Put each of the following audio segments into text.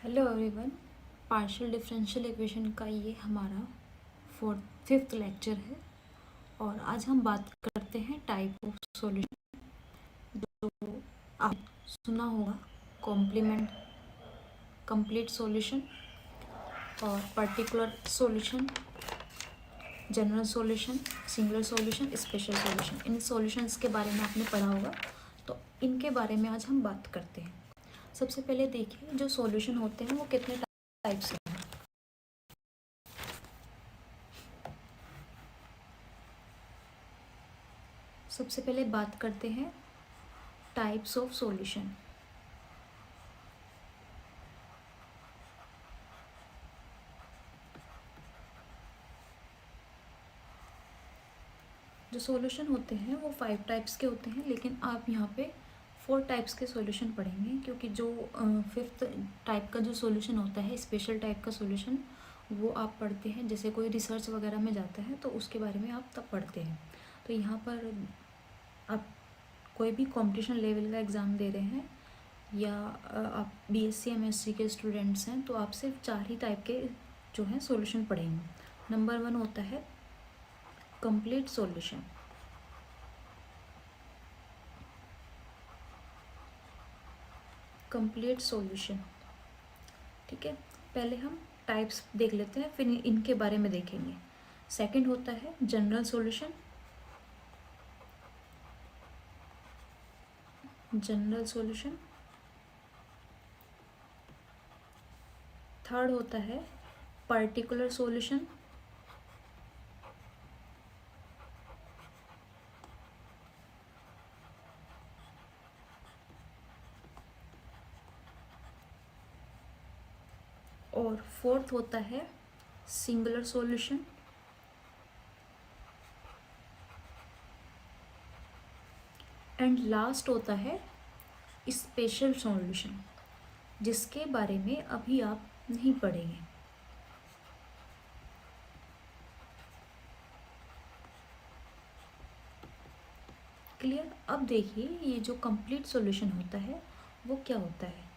Hello everyone. Partial differential equation का ये हमारा फिफ्थ लेक्चर है और आज हम बात करते हैं टाइप ऑफ सॉल्यूशन। जो आप सुना होगा कॉम्प्लीमेंट, कंप्लीट सॉल्यूशन और particular solution, general solution, singular solution, special solution. इन सॉल्यूशंस के बारे में आपने पढ़ा होगा, तो इनके बारे में आज हम बात करते हैं। सबसे पहले देखिए, जो सॉल्यूशन होते हैं वो कितने टाइप्स के हैं। सबसे पहले बात करते हैं टाइप्स ऑफ सॉल्यूशन। जो सॉल्यूशन होते हैं वो 5 टाइप्स के होते हैं, लेकिन आप यहाँ पे 4 टाइप्स के सॉल्यूशन पढ़ेंगे, क्योंकि जो फिफ्थ टाइप का जो सॉल्यूशन होता है, स्पेशल टाइप का सॉल्यूशन, वो आप पढ़ते हैं जैसे कोई रिसर्च वगैरह में जाता है तो उसके बारे में आप तब पढ़ते हैं। तो यहाँ पर आप कोई भी कंपटीशन लेवल का एग्ज़ाम दे रहे हैं या आप बीएससी एमएससी के स्टूडेंट्स हैं, तो आप सिर्फ 4 ही टाइप के जो है सॉल्यूशन पढ़ेंगे। नंबर 1 होता है कंप्लीट सॉल्यूशन। कंप्लीट सॉल्यूशन, ठीक है। पहले हम टाइप्स देख लेते हैं, फिर इनके बारे में देखेंगे। सेकंड होता है general solution. General solution. Third होता है पर्टिकुलर सॉल्यूशन। और फोर्थ होता है सिंगुलर सॉल्यूशन। एंड लास्ट होता है स्पेशल सॉल्यूशन, जिसके बारे में अभी आप नहीं पढ़ेंगे। क्लियर। अब देखिए, ये जो कंप्लीट सॉल्यूशन होता है वो क्या होता है।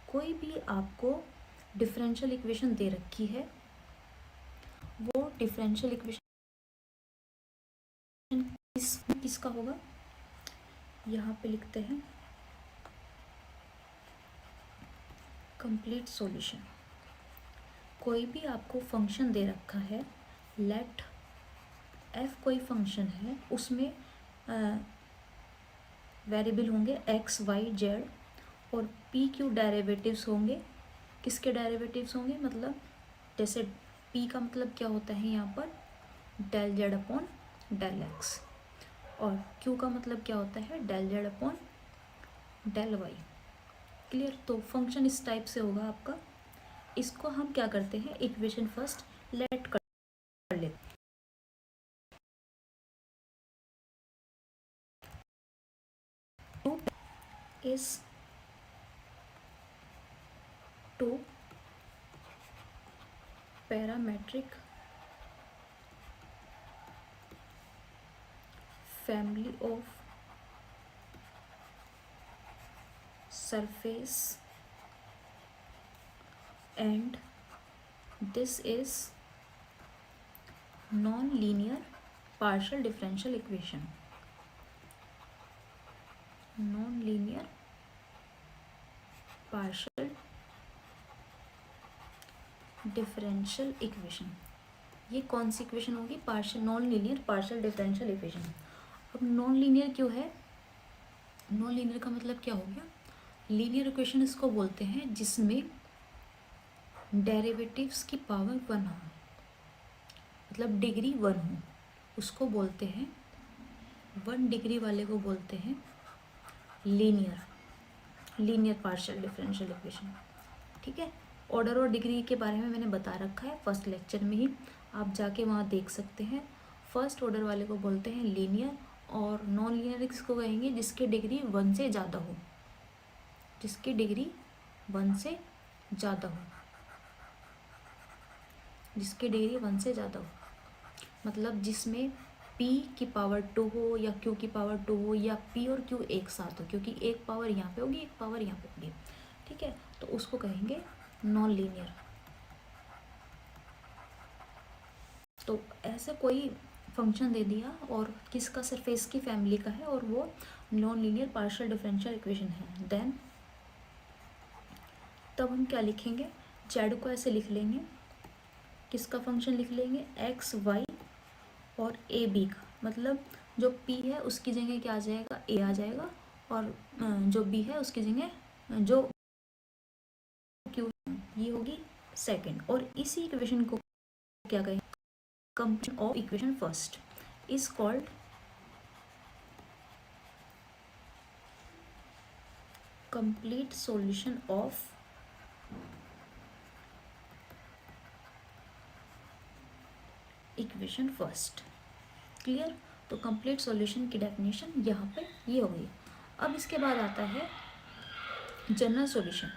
कोई भी आपको डिफरेंशियल इक्वेशन दे रखी है, वो डिफरेंशियल इक्वेशन किसका होगा, यहाँ पे लिखते हैं कंप्लीट सॉल्यूशन। कोई भी आपको फंक्शन दे रखा है, लेट एफ कोई फंक्शन है, उसमें वेरिएबल होंगे एक्स वाई जेड और पी क्यू डेरिवेटिव्स होंगे। किसके डेरिवेटिव्स होंगे, मतलब जैसे पी का मतलब क्या होता है यहाँ पर del z upon del x, और क्यू का मतलब क्या होता है del z upon del y. Clear. तो फंक्शन इस टाइप से होगा आपका। इसको हम क्या करते हैं, इक्वेशन फर्स्ट लेट कर लेते हैं। Is two parametric family of surface and this is non-linear partial differential equation. Non-linear partial differential equation, ये कौन सी इक्वेशन होगी, partial non linear partial differential equation. अब नॉन लीनियर क्यों है, नॉन लीनियर का मतलब क्या हो गया, लीनियर इक्वेशन इसको बोलते हैं जिसमें डेरिवेटिव्स की पावर 1 हो, मतलब डिग्री 1 हो, उसको बोलते हैं 1 डिग्री वाले को बोलते हैं लीनियर पार्शियल डिफरेंशियल इक्वेशन, ठीक है। ऑर्डर और डिग्री के बारे में मैंने बता रखा है फर्स्ट लेक्चर में ही, आप जाके वहाँ देख सकते हैं। फर्स्ट ऑर्डर वाले को बोलते हैं लीनियर, और नॉन लीनियर किसको कहेंगे, जिसकी डिग्री 1 से ज़्यादा हो, जिसकी डिग्री 1 से ज़्यादा हो, जिसकी डिग्री 1 से ज़्यादा हो, मतलब जिसमें p की पावर 2 हो या q की पावर 2 हो, या p और q एक साथ हो, क्योंकि एक पावर यहाँ पे होगी एक पावर यहाँ पे होगी, ठीक है। तो उसको कहेंगे नॉन लीनियर। तो ऐसे कोई फंक्शन दे दिया और किसका, सरफेस की फैमिली का है और वो non linear partial differential equation है, देन तब हम क्या लिखेंगे, जेड को ऐसे लिख लेंगे, किसका फंक्शन लिख लेंगे, एक्स वाई और ए बी का, मतलब जो पी है उसकी जगह क्या आ जाएगा, ए आ जाएगा, और जो बी है उसकी जगह जो क्यू, ये होगी सेकंड। और इसी इक्वेशन को क्या कहेंगे, completion of equation first is called complete solution of equation first. Clear. तो कंप्लीट सॉल्यूशन की डेफिनेशन यहाँ पे ये हो गई। अब इसके बाद आता है जनरल सॉल्यूशन।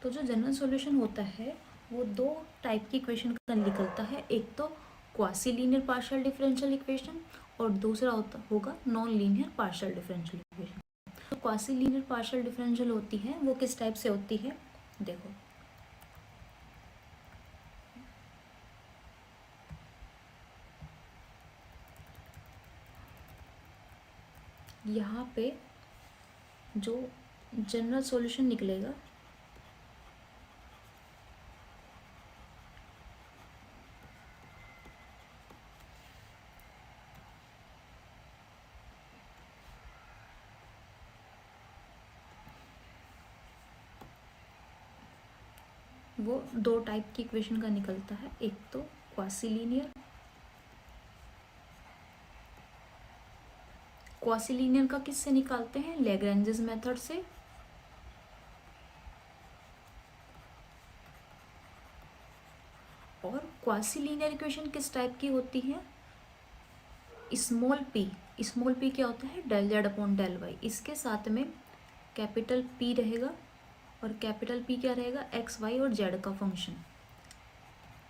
तो जो जनरल सॉल्यूशन होता है वो दो टाइप की इक्वेशन का निकलता है, एक तो quasi linear partial differential equation और दूसरा होगा non linear partial differential equation. तो क्वासी लीनियर पार्शियल डिफरेंशियल होती है वो किस टाइप से होती है, देखो यहाँ पे जो जनरल सॉल्यूशन निकलेगा वो दो टाइप की इक्वेशन का निकलता है, एक तो क्वासी लीनियर, क्वासी लीनियर का किससे निकालते हैं, लैग्रेंजेस मेथड से, और क्वासी लीनियर इक्वेशन किस टाइप की होती है, स्मॉल पी क्या होता है, del z upon del y, इसके साथ में कैपिटल पी रहेगा और कैपिटल पी क्या रहेगा, एक्स वाई और जेड का फंक्शन,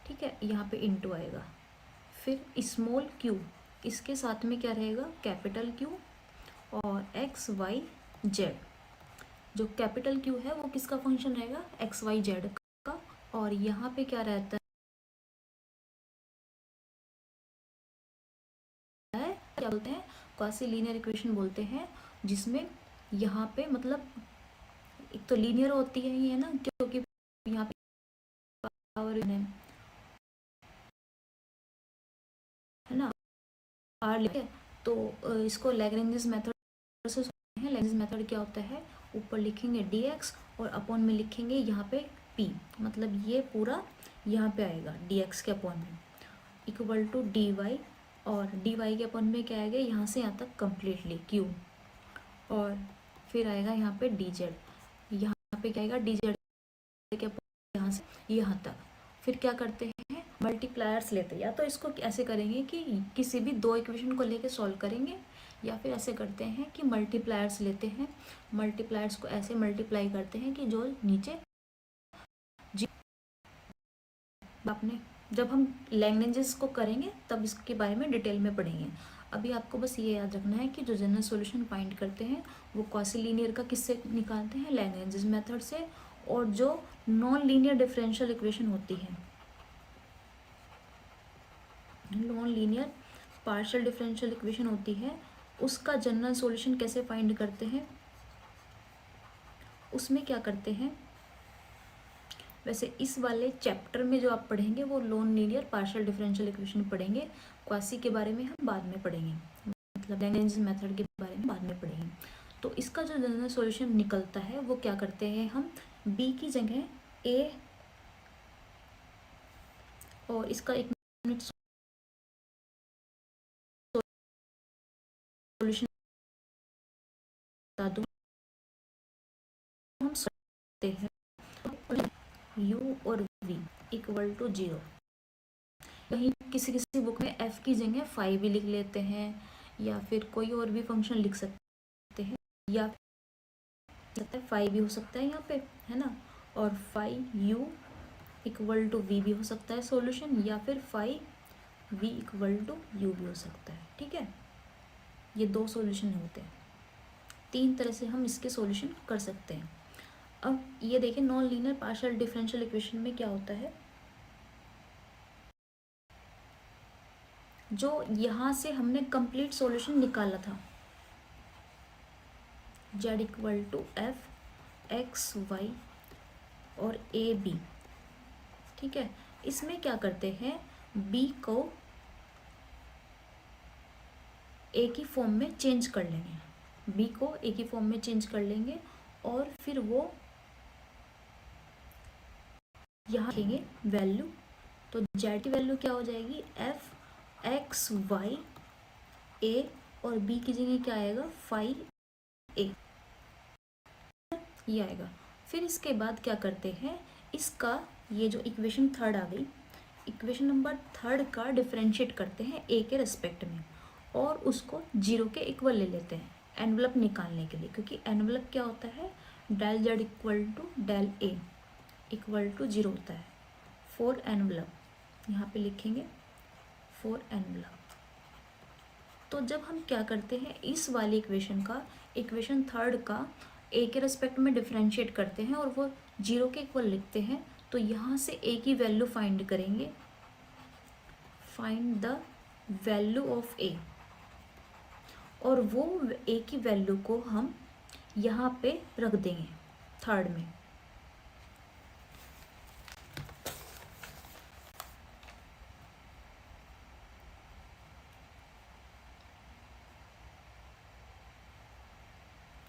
ठीक है, यहाँ पे इनटू आएगा। फिर स्मॉल क्यू, इसके साथ में क्या रहेगा, कैपिटल क्यू और एक्स वाई जेड। जो कैपिटल क्यू है वो किसका फंक्शन रहेगा, एक्स वाई जेड का, और यहाँ पे क्या रहता है, क्या बोलते हैं, क्वासी लीनियर इक्वेशन बोलते हैं, जिसमें यहाँ पे मतलब एक तो लीनियर होती है ये ना, क्योंकि यहाँ पे पावर है ना आर लिखे, तो इसको लैग्रेंजेस मेथड से सोचते हैं। लैग्रेंजेस मेथड क्या होता है, ऊपर लिखेंगे dx और अपॉन में लिखेंगे यहाँ पे p, मतलब ये पूरा यहाँ पे आएगा dx के अपॉन में इक्वल टू dy, और dy के अपॉन में क्या आएगा, यहाँ से यहाँ तक कम्प्लीटली q, और फिर आएगा यहाँ पे dz, यहाँ पे क्या आएगा dz के अपॉन यहाँ से यहाँ तक। फिर क्या करते हैं, मल्टीप्लायर्स लेते हैं, या तो इसको ऐसे करेंगे कि किसी भी दो इक्वेशन को लेके सॉल्व करेंगे, या फिर ऐसे करते हैं कि मल्टीप्लायर्स लेते हैं, मल्टीप्लायर्स को ऐसे मल्टीप्लाई करते हैं कि जो नीचे आपने, जब हम लैग्रेंजेस को करेंगे तब इसके बारे में डिटेल में पढ़ेंगे। अभी आपको बस ये याद रखना है कि जो जनरल सॉल्यूशन फाइंड करते हैं वो क्वासी लीनियर का किससे निकालते हैं, लैग्रेंजेस मेथड से, और जो नॉन लीनियर डिफरेंशियल इक्वेशन होती है, non linear partial differential equation होती है, उसका जनरल सॉल्यूशन कैसे फाइंड करते हैं, उसमें क्या करते हैं, वैसे इस वाले चैप्टर में जो आप पढ़ेंगे वो non linear partial differential equation पढ़ेंगे, क्वासी के बारे में हम बाद में पढ़ेंगे, मतलब लैग्रेंज मेथड के बारे में बाद में पढ़ेंगे। तो इसका जो जनरल सॉल्यूशन निकलता है वो क्या करते हैं हम, बी की जगह ए, और इसका एक मिनट सॉल्यूशन बता दूं, हम सकते हैं u और v इक्वल टू 0, कहीं किसी किसी बुक में f की जगह फाई भी लिख लेते हैं, या फिर कोई और भी फंक्शन लिख सकते हैं, या फाई भी हो सकता है यहाँ पे, है ना, और phi u equal to v भी हो सकता है सॉल्यूशन, या फिर phi v equal to u भी हो सकता है, ठीक है। ये दो सॉल्यूशन होते हैं, तीन तरह से हम इसके सॉल्यूशन कर सकते हैं। अब ये देखिए non linear partial differential equation में क्या होता है, जो यहाँ से हमने कंप्लीट सॉल्यूशन निकाला था, z equal to f x y और ए बी, ठीक है। इसमें क्या करते हैं, b को a की फॉर्म में चेंज कर लेंगे, b को a की फॉर्म में चेंज कर लेंगे और फिर वो यहाँ रखेंगे वैल्यू, तो z की वैल्यू क्या हो जाएगी, एफ एक्स वाई ए और b की जगह क्या आएगा, फाइव ए, ये आएगा। फिर इसके बाद क्या करते हैं, इसका ये जो इक्वेशन थर्ड आ गई, इक्वेशन नंबर थर्ड का डिफरेंशिएट करते हैं ए के रिस्पेक्ट में और उसको जीरो के इक्वल ले लेते हैं एनवलप निकालने के लिए, क्योंकि एनवलप क्या होता है, del z equal to del a equal to zero होता है फॉर एनवलप, यहाँ पे लिखेंगे फॉर एनवलप। तो जब हम क्या करते हैं, इस वाले इक्वेशन का, इक्वेशन थर्ड का ए के रिस्पेक्ट में डिफरेंशिएट करते हैं और वो जीरो के इक्वल लिखते हैं, तो यहाँ से ए की वैल्यू फाइंड करेंगे, फाइंड द वैल्यू ऑफ ए, और वो ए की वैल्यू को हम यहाँ पे रख देंगे थर्ड में।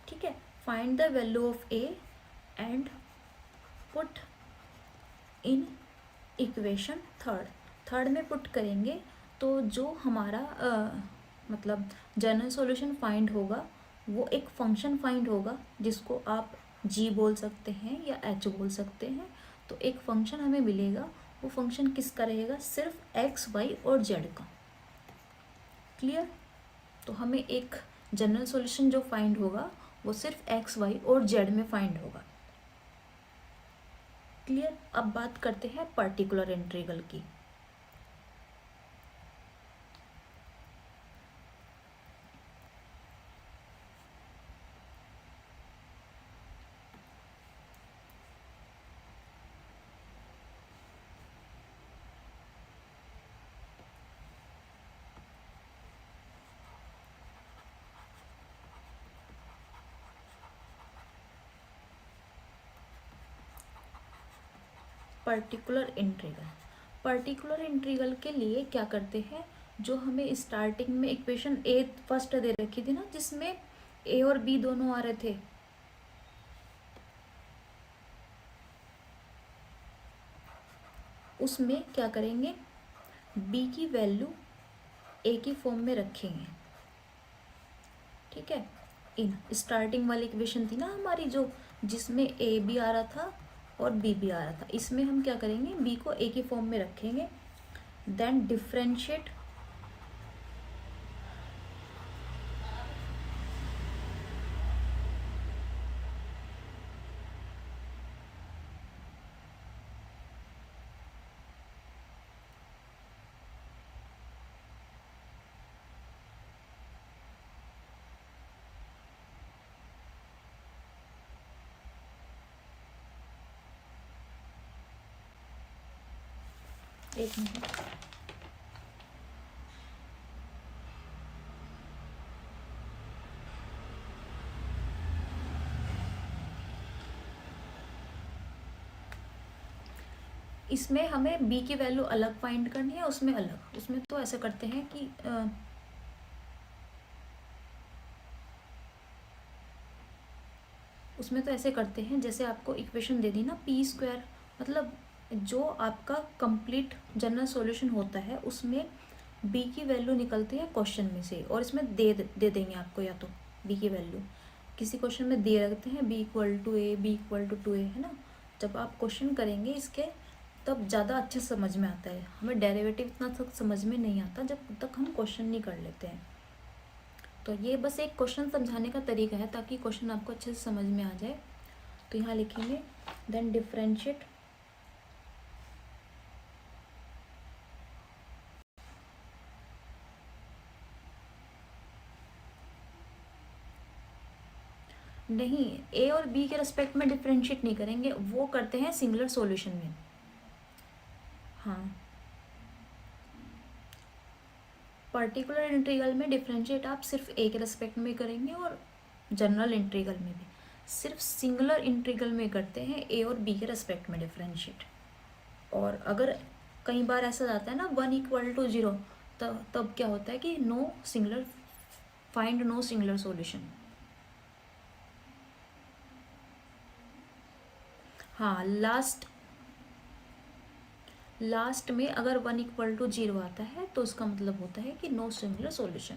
ठीक है, find the value of A and put in equation third में पुट करेंगे, तो जो हमारा मतलब जनरल सॉल्यूशन फाइंड होगा वो एक फंक्शन फाइंड होगा जिसको आप g बोल सकते हैं या h बोल सकते हैं। तो एक फंक्शन हमें मिलेगा, वो फंक्शन किसका रहेगा, सिर्फ x y और z का। क्लियर, तो हमें एक जनरल सॉल्यूशन जो फाइंड होगा वो सिर्फ x y और z में फाइंड होगा। क्लियर, अब बात करते हैं पर्टिकुलर इंटीग्रल की। पर्टिकुलर इंटीग्रल के लिए क्या करते हैं, जो हमें स्टार्टिंग में इक्वेशन ए फर्स्ट दे रखी थी ना, जिसमें ए और बी दोनों आ रहे थे, उसमें क्या करेंगे, बी की वैल्यू ए की फॉर्म में रखेंगे। ठीक है, इन स्टार्टिंग वाली इक्वेशन थी ना हमारी, जो जिसमें ए बी आ रहा था और बी भी आ रहा था, इसमें हम क्या करेंगे, बी को ए की फॉर्म में रखेंगे, देन डिफरेंशिएट एक मिनट, इसमें हमें बी की वैल्यू अलग फाइंड करनी है, उसमें अलग, उसमें तो ऐसा करते हैं कि उसमें तो ऐसे करते हैं, जैसे आपको इक्वेशन दे दी ना पी स्क्वायर, मतलब जो आपका कंप्लीट जनरल सॉल्यूशन होता है उसमें बी की वैल्यू निकलती है क्वेश्चन में से, और इसमें दे देंगे आपको, या तो बी की वैल्यू किसी क्वेश्चन में दे रखते हैं, B equal to A, B equal to A, है ना। जब आप क्वेश्चन करेंगे इसके तब ज़्यादा अच्छे समझ में आता है, हमें डेरिवेटिव इतना तक समझ में नहीं आता जब तक हम क्वेश्चन नहीं कर लेते हैं। तो ये बस एक क्वेश्चन समझाने का तरीका है ताकि क्वेश्चन आपको अच्छे से समझ में आ जाए। तो यहाँ लिखेंगे देन डिफरेंशिएट नहीं, ए और बी के रेस्पेक्ट में डिफ्रेंशिएट नहीं करेंगे, वो करते हैं सिंगुलर सॉल्यूशन में। हाँ, पर्टिकुलर इंटीग्रल में डिफ्रेंशिएट आप सिर्फ ए के रेस्पेक्ट में करेंगे और जनरल इंटीग्रल में भी सिर्फ सिंगुलर इंटीग्रल में करते हैं ए और बी के रेस्पेक्ट में डिफ्रेंशिएट। और अगर कई बार ऐसा जाता है ना 1 = 0, तब क्या होता है कि no singular, find no singular solution. हाँ, लास्ट में अगर 1 = 0 आता है तो उसका मतलब होता है कि नो सिंगुलर सॉल्यूशन,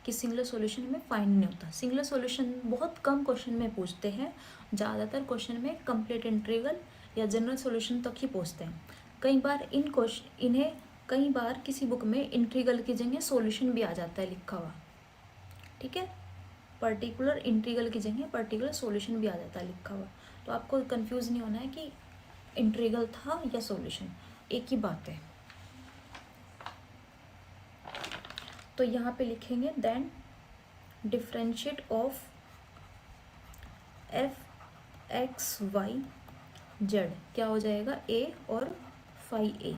कि सिंगुलर सॉल्यूशन में फाइंड नहीं होता। सिंगुलर सॉल्यूशन बहुत कम क्वेश्चन में पूछते हैं, ज़्यादातर क्वेश्चन में कंप्लीट इंटीग्रल या जनरल सॉल्यूशन तक ही पूछते हैं। कई बार कई बार किसी बुक में इंटीग्रल की जगह सॉल्यूशन भी आ जाता है लिखा हुआ, ठीक है, पर्टिकुलर इंटीग्रल की जगह पर्टिकुलर सॉल्यूशन भी आ जाता है लिखा हुआ। तो आपको कंफ्यूज नहीं होना है कि इंटीग्रल था या सॉल्यूशन, एक ही बात है। तो यहाँ पे लिखेंगे देन डिफरेंशिएट ऑफ f(x,y,z) क्या हो जाएगा, a और फाई a।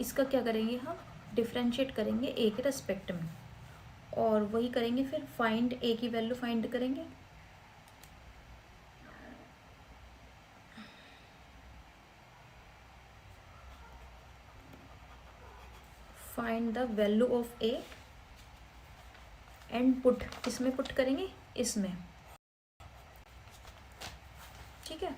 इसका क्या करेंगे हम, डिफरेंशिएट करेंगे a के रेस्पेक्ट में, और वही करेंगे फिर फाइंड a की वैल्यू फाइंड करेंगे। Find the value of a and put, किसमें पुट करेंगे, इसमें, ठीक है।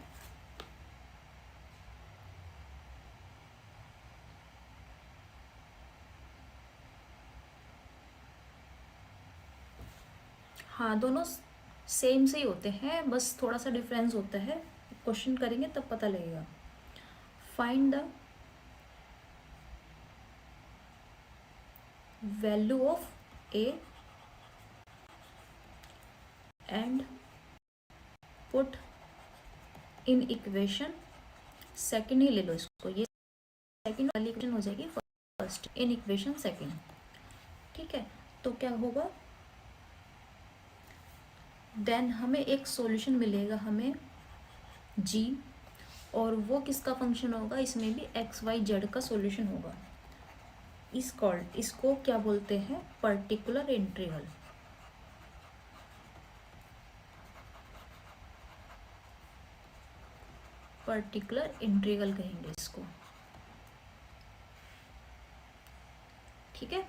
हाँ, दोनों सेम से ही होते हैं, बस थोड़ा सा डिफरेंस होता है, क्वेश्चन करेंगे तब पता लगेगा। Find the value of a and put in equation, second ही ले लो इसको, ये सेकेंड वाली इक्वेशन हो जाएगी फर्स्ट, इन इक्वेशन सेकेंड, ठीक है। तो क्या होगा, देन हमें एक सॉल्यूशन मिलेगा हमें g, और वो किसका फंक्शन होगा, इसमें भी x,y,z का सॉल्यूशन होगा। इसको क्या बोलते हैं, पर्टिकुलर इंटीग्रल। पर्टिकुलर इंटीग्रल कहेंगे इसको, ठीक है।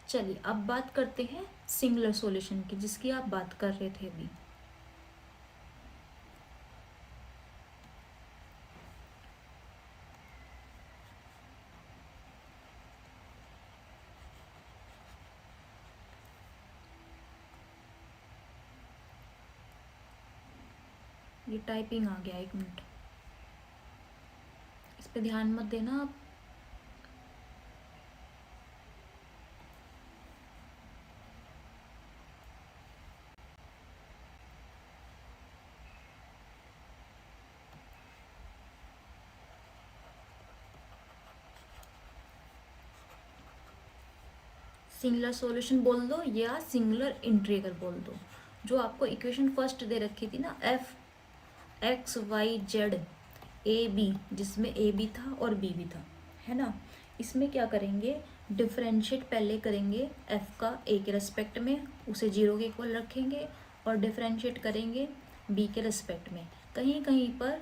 चलिए अब बात करते हैं सिंगुलर सॉल्यूशन की, जिसकी आप बात कर रहे थे अभी। ये टाइपिंग आ गया, 1 मिनट, इस पे ध्यान मत देना आप। सिंगुलर सॉल्यूशन बोल दो या सिंगुलर इंटीग्रल बोल दो। जो आपको इक्वेशन फर्स्ट दे रखी थी ना, f(x,y,z) a b, जिसमें a भी था और b भी था, है ना। इसमें क्या करेंगे, डिफरेंशिएट पहले करेंगे f का a के रेस्पेक्ट में, उसे 0 के इक्वल रखेंगे, और डिफरेंशिएट करेंगे b के रेस्पेक्ट में। कहीं कहीं पर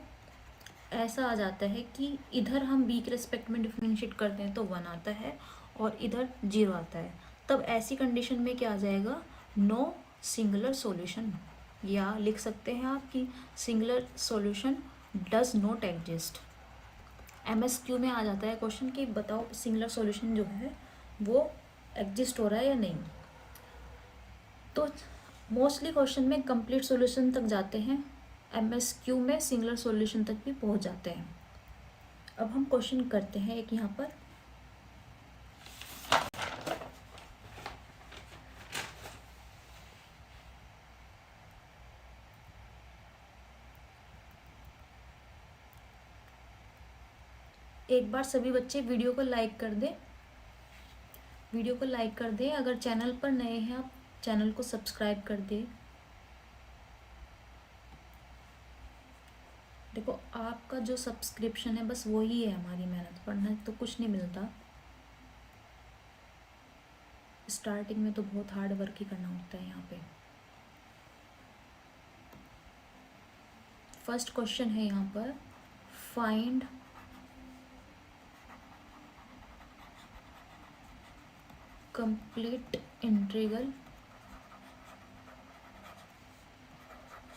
ऐसा आ जाता है कि इधर हम b के रेस्पेक्ट में डिफरेंशिएट करते हैं तो 1 आता है, और इधर 0 आता है। तब ऐसी कंडीशन में क्या आ जाएगा, नो सिंगुलर सॉल्यूशन, या लिख सकते हैं आप कि singular solution does not exist. MSQ में आ जाता है क्वेश्चन कि बताओ सिंगुलर सॉल्यूशन जो है वो एग्जिस्ट हो रहा है या नहीं। तो मोस्टली क्वेश्चन में कंप्लीट सॉल्यूशन तक जाते हैं, MSQ में सिंगुलर सॉल्यूशन तक भी पहुंच जाते हैं। अब हम क्वेश्चन करते हैं एक यहाँ पर, एक बार सभी बच्चे वीडियो को लाइक कर दें, वीडियो को लाइक कर दें। अगर चैनल पर नए हैं आप चैनल को सब्सक्राइब कर दे। देखो आपका जो सब्सक्रिप्शन है बस वही है हमारी मेहनत, वरना तो कुछ नहीं मिलता। स्टार्टिंग में तो बहुत हार्ड वर्क ही करना होता है यहाँ पे। फर्स्ट क्वेश्चन है यहाँ पर, find complete integral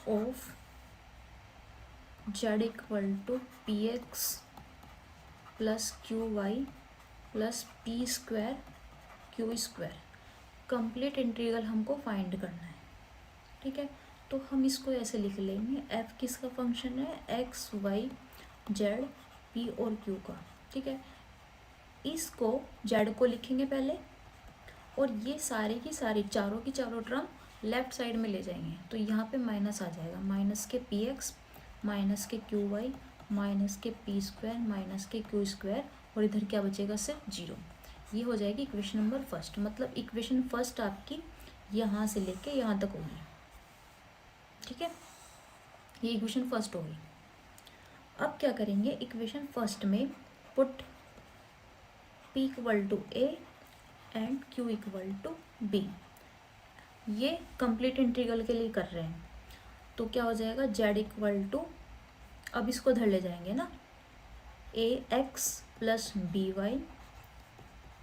of z equal to p x plus q y plus p square q square. Complete integral हमको फाइंड करना है, ठीक है। तो हम इसको ऐसे लिख लेंगे, f किसका फंक्शन है, x y z p और q का, ठीक है। इसको z को लिखेंगे पहले, और ये सारी की सारी चारों की चारों टर्म लेफ्ट साइड में ले जाएंगे, तो यहाँ पे माइनस आ जाएगा, माइनस के पी एक्स माइनस के क्यू वाई माइनस के पी स्क्वायर माइनस के क्यू स्क्वायर, और इधर क्या बचेगा, सिर्फ जीरो। ये हो जाएगी इक्वेशन नंबर फर्स्ट। मतलब इक्वेशन फर्स्ट आपकी यहाँ से लेके यहाँ तक होगी, ठीक है। ये इक्वेशन फर्स्ट होगी। अब क्या करेंगे, इक्वेशन फर्स्ट में put p equal to a and q equal to b। ये कंप्लीट इंटीग्रल के लिए कर रहे हैं, तो क्या हो जाएगा, z इक्वल टू, अब इसको धर ले जाएंगे ना, ax plus B Y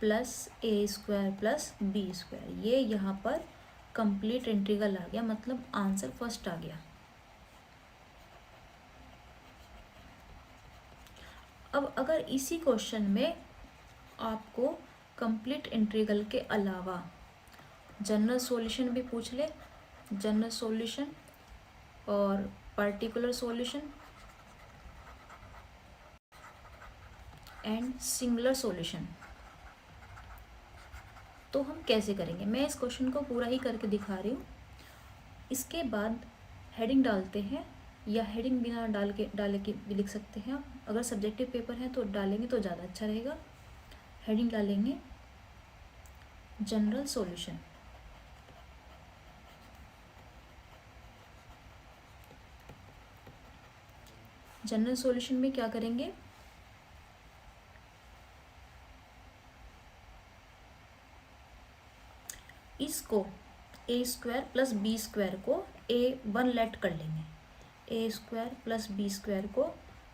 plus ए स्क्वायर प्लस बी स्क्वायर। ये यहाँ पर कंप्लीट इंटीग्रल आ गया, मतलब आंसर फर्स्ट आ गया। अब अगर इसी क्वेश्चन में आपको कंप्लीट इंटीग्रल के अलावा जनरल सॉल्यूशन भी पूछ ले, जनरल सॉल्यूशन और particular solution and singular solution, तो हम कैसे करेंगे। मैं इस क्वेश्चन को पूरा ही करके दिखा रही हूँ। इसके बाद हेडिंग डालते हैं, या हेडिंग बिना डाले के भी लिख सकते हैं आप। अगर सब्जेक्टिव पेपर है तो डालेंगे तो ज़्यादा अच्छा रहेगा। हेडिंग डालेंगे जनरल सॉल्यूशन, जनरल सॉल्यूशन में क्या करेंगे, इसको ए स्क्वायर प्लस बी स्क्वायर को वन लेट कर लेंगे, ए स्क्वायर प्लस बी स्क्वायर को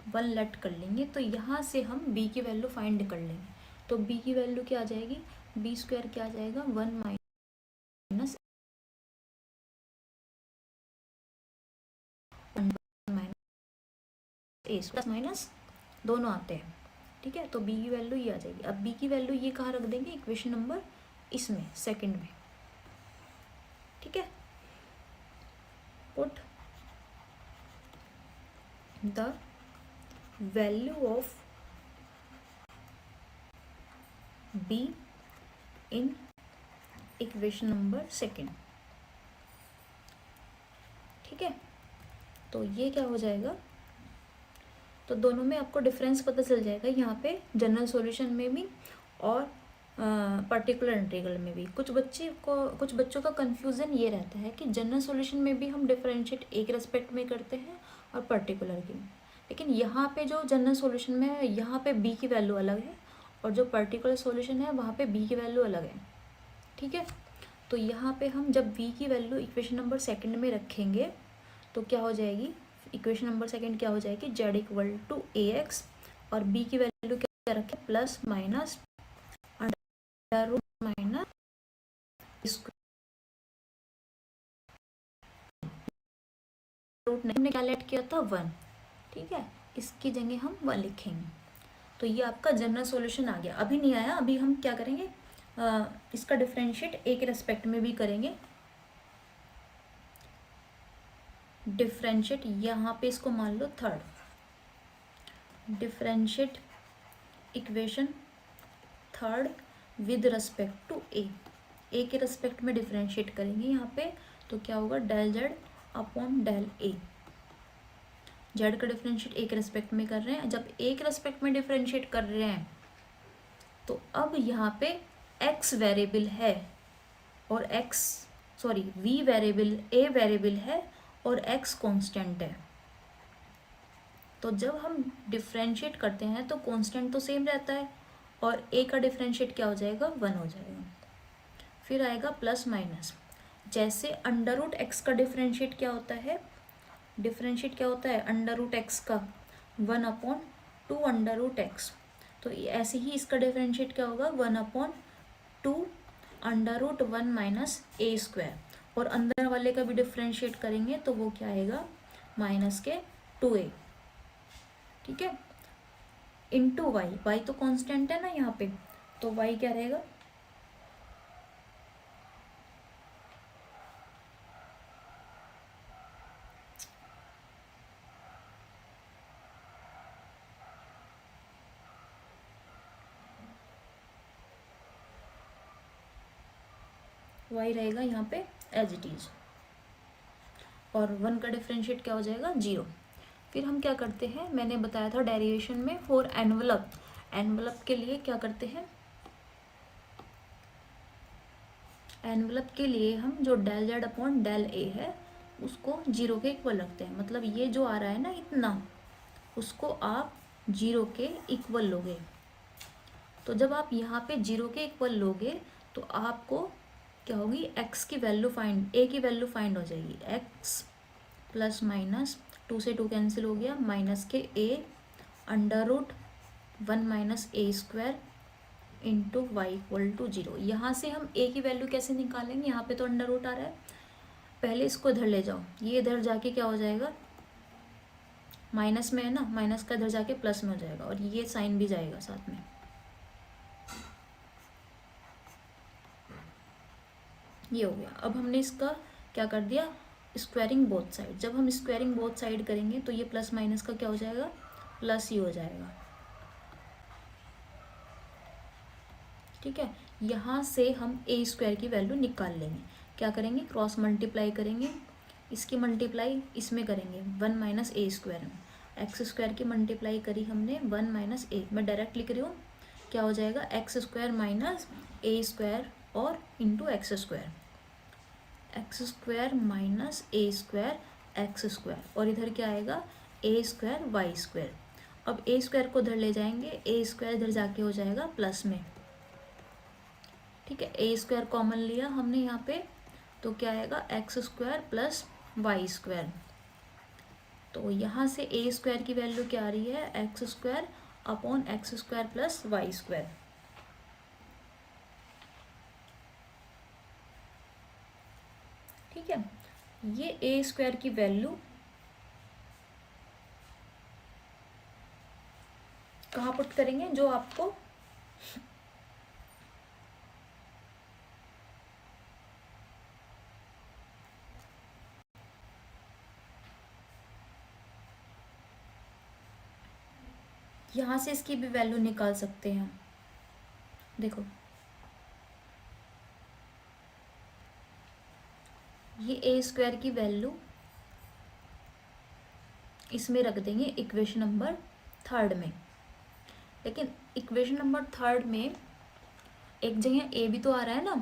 वन लेट कर लेंगे, तो यहाँ से हम b की वैल्यू फाइंड कर लेंगे। तो b की वैल्यू क्या आ जाएगी, बी स्क्वायर क्या आ जाएगा, 1 माइनस ए प्लस माइनस दोनों आते हैं, ठीक है। तो b की वैल्यू ये आ जाएगी। अब b की वैल्यू ये कहाँ रख देंगे, इक्वेशन नंबर इसमें सेकंड में, ठीक है। Put the value of b in equation number second, ठीक है। तो ये क्या हो जाएगा, तो दोनों में आपको डिफरेंस पता चल जाएगा, यहाँ पे जनरल सॉल्यूशन में भी और पर्टिकुलर इंटीग्रल में भी। कुछ बच्चों का कंफ्यूजन ये रहता है कि जनरल सॉल्यूशन में भी हम डिफरेंशिएट एक रेस्पेक्ट में करते हैं और पर्टिकुलर की, लेकिन यहाँ पे जो जनरल सॉल्यूशन में है यहाँ पे b की वैल्यू अलग है, और जो पर्टिकुलर सॉल्यूशन है वहाँ पे b की वैल्यू अलग है, ठीक है। तो यहाँ पे हम जब b की वैल्यू इक्वेशन नंबर सेकंड में रखेंगे तो क्या हो जाएगी, इक्वेशन नंबर सेकंड क्या हो जाएगी, z equal to a x, और b की वैल्यू क्या रखें, plus minus under root minus root ने क्या लेट किया था, 1, ठीक है। इसकी जगह हम 1 लिखेंगे, तो ये आपका जनरल सॉल्यूशन आ गया। अभी नहीं आया, अभी हम क्या करेंगे, इसका डिफरेंशिएट एक रेस्पेक्ट में भी करेंगे। डिफरेंशिएट यहाँ पे इसको मान लो third, differentiate equation third with respect to A के रेस्पेक्ट में डिफरेंशिएट करेंगे यहाँ पे, तो क्या होगा, del z upon del A. Z का डिफरेंशिएट एक रेस्पेक्ट में कर रहे हैं, जब एक रेस्पेक्ट में डिफरेंशिएट कर रहे हैं तो अब यहाँ पे एक्स वेरिएबल है और x sorry v variable, a variable है और x कांस्टेंट है। तो जब हम डिफरेंशिएट करते हैं तो कांस्टेंट तो सेम रहता है और a का डिफरेंशिएट क्या हो जाएगा, 1 हो जाएगा। फिर आएगा प्लस माइनस, जैसे अंडर रूट एक्स का डिफरेंशिएट क्या होता है, डिफरेंशिएट क्या होता है अंडर रूट एक्स का 1/2 अंडर रूट एक्स। तो ऐसे ही इसका डिफरेंशिएट क्या होगा, 1/2 अंडर रूट 1 माइनस ए स्क्वायर। और अंदर वाले का भी डिफरेंशिएट करेंगे तो वो क्या आएगा, माइनस के 2a, ठीक है, इंटू वाई। वाई तो कांस्टेंट है ना यहाँ पे, तो वाई क्या रहेगा, वाई रहेगा यहाँ पे एज इट इज, और 1 का डिफरेंशिएट क्या हो जाएगा, 0। फिर हम क्या करते हैं, मैंने बताया था डेरिवेशन में फॉर एनवलप, एनवलप के लिए क्या करते हैं, एनवलप के लिए हम जो del z upon del A है उसको 0 के इक्वल रखते हैं। मतलब ये जो आ रहा है ना इतना, उसको आप 0 के इक्वल लोगे। तो जब आप यहाँ पे 0 के इक्वल लोगे तो आपको क्या होगी, x की वैल्यू फाइंड, a की वैल्यू फाइंड हो जाएगी। x प्लस माइनस 2 से 2 कैंसिल हो गया, माइनस के a under root 1 minus A square into y equal to 0। यहाँ से हम a की वैल्यू कैसे निकालेंगे, यहाँ पे तो अंडर रूट आ रहा है, पहले इसको इधर ले जाओ, ये इधर जाके क्या हो जाएगा, माइनस में है ना, माइनस का इधर जाके प्लस में हो जाएगा और ये साइन भी जाएगा साथ में। ये हो गया। अब हमने इसका क्या कर दिया, स्क्वायरिंग बोथ साइड। जब हम स्क्वायरिंग बोथ साइड करेंगे तो ये प्लस माइनस का क्या हो जाएगा, प्लस ही हो जाएगा, ठीक है। यहाँ से हम ए स्क्वायर की वैल्यू निकाल लेंगे। क्या करेंगे, क्रॉस मल्टीप्लाई करेंगे, इसकी मल्टीप्लाई इसमें करेंगे 1 माइनस ए स्क्वायर में, एक्स स्क्वायर की मल्टीप्लाई करी हमने 1 माइनस ए, मैं डायरेक्ट लिख रही हूँ, क्या हो जाएगा एक्स स्क्वायर माइनस ए स्क्वायर और into X square, X square minus ए स्क्वायर एक्स स्क्वायर, और इधर क्या आएगा ए स्क्वायर वाई स्क्वायर। अब ए स्क्वायर को इधर ले जाएंगे, ए स्क्वायर इधर जाके हो जाएगा प्लस में, ठीक है। ए स्क्वायर कॉमन लिया हमने यहाँ पे, तो क्या आएगा x square plus Y square. तो यहाँ से ए स्क्वायर की वैल्यू क्या आ रही है, x square upon x square plus Y square, ठीक है। ये ए स्क्वायर की वैल्यू कहाँ पुट करेंगे, जो आपको यहाँ से इसकी भी वैल्यू निकाल सकते हैं। देखो ये ए स्क्वायर की वैल्यू इसमें रख देंगे इक्वेशन नंबर 3 में, लेकिन इक्वेशन नंबर 3 में एक जगह ए भी तो आ रहा है ना,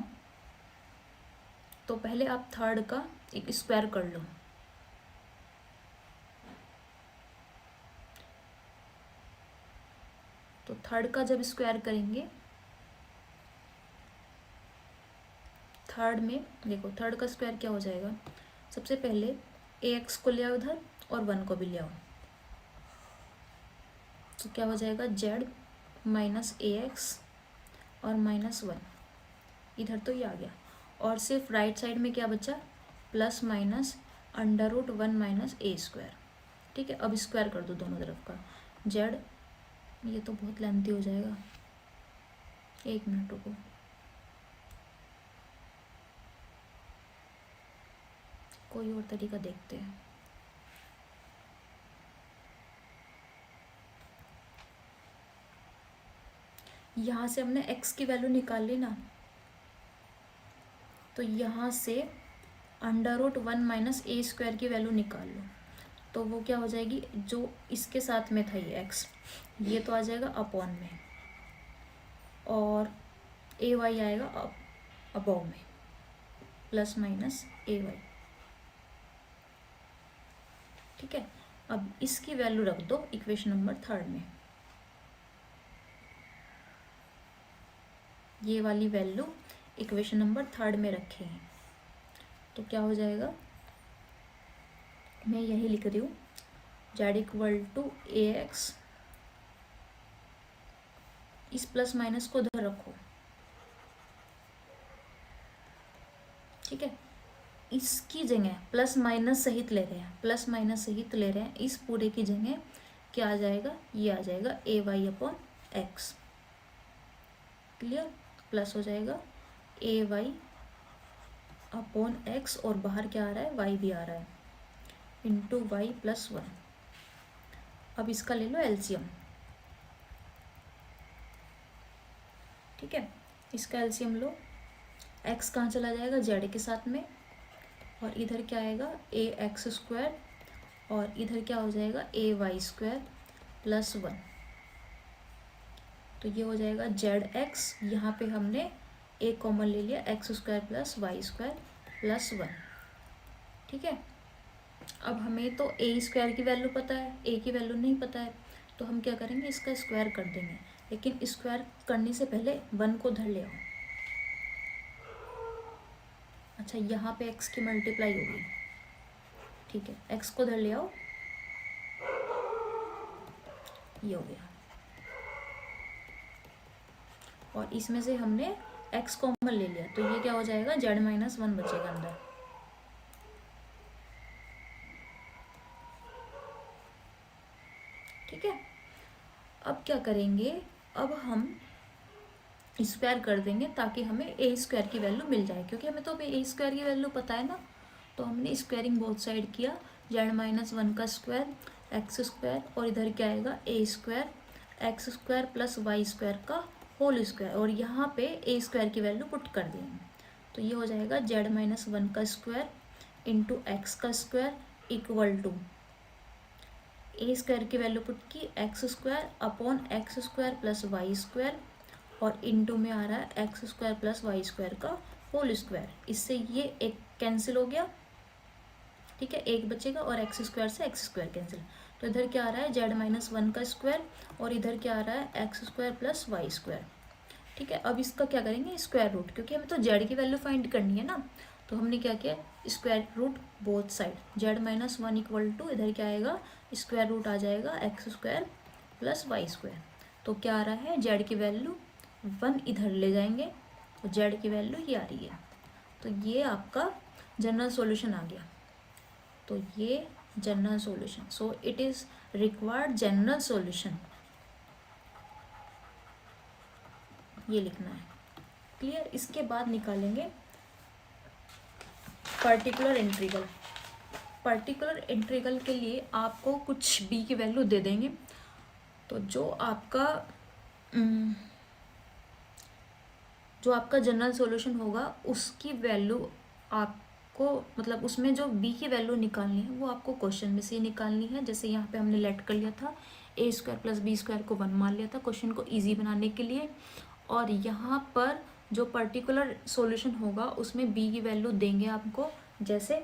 तो पहले आप 3 का एक स्क्वायर कर लो। तो 3 का जब स्क्वायर करेंगे, 3 में देखो 3 का स्क्वायर क्या हो जाएगा, सबसे पहले ए एक्स को ले आओ उधर और 1 को भी ले आओ, तो क्या हो जाएगा जेड माइनस ए एक्स और माइनस 1, इधर तो ये आ गया, और सिर्फ राइट साइड में क्या बचा, plus minus under root 1 minus ए स्क्वायर, ठीक है। अब स्क्वायर कर दो दोनों तरफ का, जेड, ये तो बहुत लेंथी हो जाएगा, 1 मिनट रुको, कोई और तरीका देखते हैं। यहाँ से हमने x की वैल्यू निकाल ली ना, तो यहाँ से अंडर रूट 1 माइनस ए स्क्वायर की वैल्यू निकाल लो, तो वो क्या हो जाएगी, जो इसके साथ में था ये x, ये तो आ जाएगा अपॉन में, और ए वाई आएगा अबव में, प्लस माइनस ए वाई। ठीक है, अब इसकी वैल्यू रख दो इक्वेशन नंबर 3 में। ये वाली वैल्यू इक्वेशन नंबर 3 में रखे हैं, तो क्या हो जाएगा, मैं यही लिख रही हूँ, z equal to a x, इस प्लस माइनस को उधर रखो। ठीक है, इसकी जगह प्लस माइनस सहित ले रहे हैं, प्लस माइनस सहित ले रहे हैं, इस पूरे की जगह क्या आ जाएगा, ये आ जाएगा A Y upon X. Clear, plus हो जाएगा ए वाई अपॉन एक्स, और बाहर क्या आ रहा है, वाई भी आ रहा है, इंटू वाई प्लस 1। अब इसका ले लो एलसीएम। ठीक है, इसका एलसीएम लो, एक्स कहाँ चला जाएगा, जेड के साथ में, और इधर क्या आएगा, ए एक्स स्क्वायर, और इधर क्या हो जाएगा, ए वाई स्क्वायर प्लस 1। तो ये हो जाएगा जेड एक्स, यहाँ पे हमने ए कॉमन ले लिया, x square plus Y square plus 1। ठीक है, अब हमें तो ए स्क्वायर की वैल्यू पता है, ए की वैल्यू नहीं पता है, तो हम क्या करेंगे, इसका स्क्वायर कर देंगे, लेकिन स्क्वायर करने से पहले 1 को धर ले आओ। अच्छा, यहाँ पे x की मल्टीप्लाई होगी, ठीक है, x को धर ले आओ, ये हो गया, और इसमें से हमने x कॉमन ले लिया, तो ये क्या हो जाएगा, z माइनस 1 बचेगा अंदर। ठीक है, अब क्या करेंगे, अब हम स्क्वायर कर देंगे ताकि हमें ए स्क्वायर की वैल्यू मिल जाए, क्योंकि हमें तो ए स्क्वायर की वैल्यू पता है ना, तो हमने स्क्वायरिंग बोथ साइड किया, जेड माइनस 1 का स्क्वायर एक्स स्क्वायर, और इधर क्या आएगा, A square X square plus Y square का होल स्क्वायर, और यहाँ पे ए स्क्वायर की वैल्यू पुट कर देंगे, तो ये हो जाएगा जेड माइनस 1 का स्क्वायर इंटू एक्स का square equal to a square की वैल्यू पुट की, x square upon x square plus Y square, और इनटू में आ रहा है x square plus Y square का होल स्क्वायर। इससे ये एक कैंसिल हो गया, ठीक है, एक बचेगा, और एक्स स्क्वायर से एक्स स्क्वायर कैंसिल, तो इधर क्या आ रहा है, जेड माइनस 1 का स्क्वायर, और इधर क्या आ रहा है, x square plus Y square. ठीक है, अब इसका क्या करेंगे, स्क्वायर रूट, क्योंकि हमें तो जेड की वैल्यू फाइंड करनी है ना, तो हमने क्या किया, square root both side, z minus 1 equal to, इधर क्या आएगा, स्क्वायर रूट आ जाएगा x square plus Y square, तो क्या आ रहा है, जेड की वैल्यू 1 इधर ले जाएंगे, और जेड की वैल्यू ये आ रही है, तो ये आपका जनरल सॉल्यूशन आ गया, तो ये general solution, so it is required general solution, ये लिखना है। क्लियर, इसके बाद निकालेंगे पर्टिकुलर इंटीग्रल। पर्टिकुलर इंटीग्रल के लिए आपको कुछ b की वैल्यू दे देंगे, तो जो आपका जनरल सॉल्यूशन होगा उसकी वैल्यू आपको, मतलब उसमें जो b की वैल्यू निकालनी है वो आपको क्वेश्चन में से ही निकालनी है। जैसे यहाँ पे हमने लेट कर लिया था, ए स्क्वायर प्लस बी स्क्वायर को 1 मान लिया था क्वेश्चन को इजी बनाने के लिए, और यहाँ पर जो पर्टिकुलर सॉल्यूशन होगा उसमें b की वैल्यू देंगे आपको, जैसे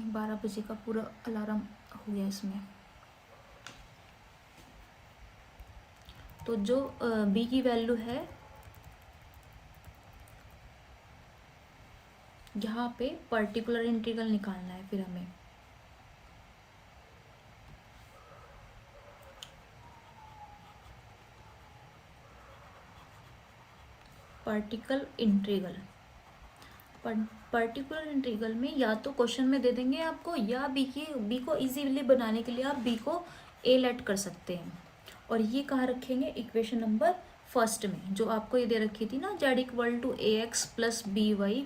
12 बजे का पूरा अलार्म हो गया इसमें, तो जो b की वैल्यू है यहाँ पे पर्टिकुलर इंटीग्रल निकालना है, फिर हमें पर्टिकुलर इंटीग्रल में या तो क्वेश्चन में दे देंगे आपको, या बी को इजीली बनाने के लिए आप बी को ए लेट कर सकते हैं, और ये कहाँ रखेंगे, इक्वेशन नंबर 1 में, जो आपको ये दे रखी थी ना, z equal to a x plus B Y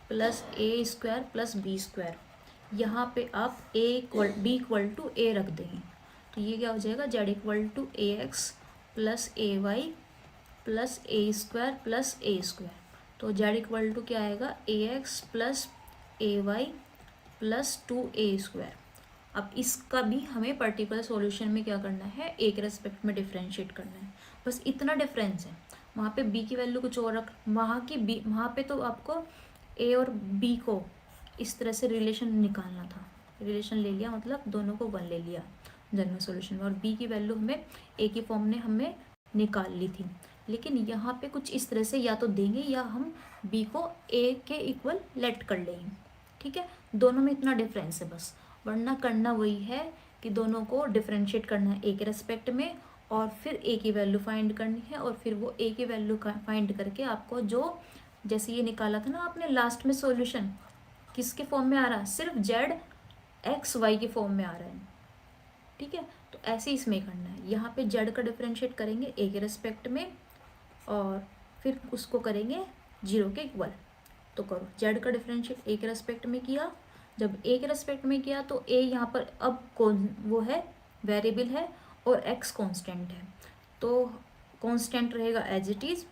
plus A square plus B square, यहाँ पे आप बी इक्वल टू ए रख देंगे, तो ये क्या हो जाएगा, z equal to a x plus a y plus A square plus A square, तो जेड इक्वल टू क्या आएगा, a x plus a y plus 2a square. अब इसका भी हमें पर्टिकुलर सॉल्यूशन में क्या करना है, एक रेस्पेक्ट में डिफरेंशिएट करना है, बस इतना डिफरेंस है, वहाँ पे बी की वैल्यू कुछ और रख, वहाँ पे तो आपको ए और बी को इस तरह से रिलेशन निकालना था, रिलेशन ले लिया, मतलब दोनों को 1 ले लिया जनरल सॉल्यूशन में, और बी की वैल्यू हमें ए की फॉर्म ने हमें निकाल ली थी। लेकिन यहाँ पे कुछ इस तरह से या तो देंगे या हम बी को ए के इक्वल लेट कर लेंगे, ठीक है। दोनों में इतना डिफरेंस है बस, वरना करना वही है कि दोनों को डिफ्रेंशिएट करना है ए के रेस्पेक्ट में, और फिर ए की वैल्यू फाइंड करनी है, और फिर वो ए की वैल्यू फाइंड करके आपको जो, जैसे ये निकाला था ना आपने लास्ट में सॉल्यूशन, किसके फॉर्म में आ रहा है, सिर्फ जेड एक्स वाई के फॉर्म में आ रहा है, ठीक है। तो ऐसे इसमें करना है, यहाँ पे जेड का डिफ्रेंशिएट करेंगे ए के रेस्पेक्ट में, और फिर उसको करेंगे 0 के इक्वल। तो करो, जेड का डिफ्रेंशिएट ए के रेस्पेक्ट में किया, जब ए के रेस्पेक्ट में किया तो ए यहाँ पर अब कौन वो है, वेरिएबल है, और एक्स कांस्टेंट है, तो कांस्टेंट रहेगा एज इट इज़,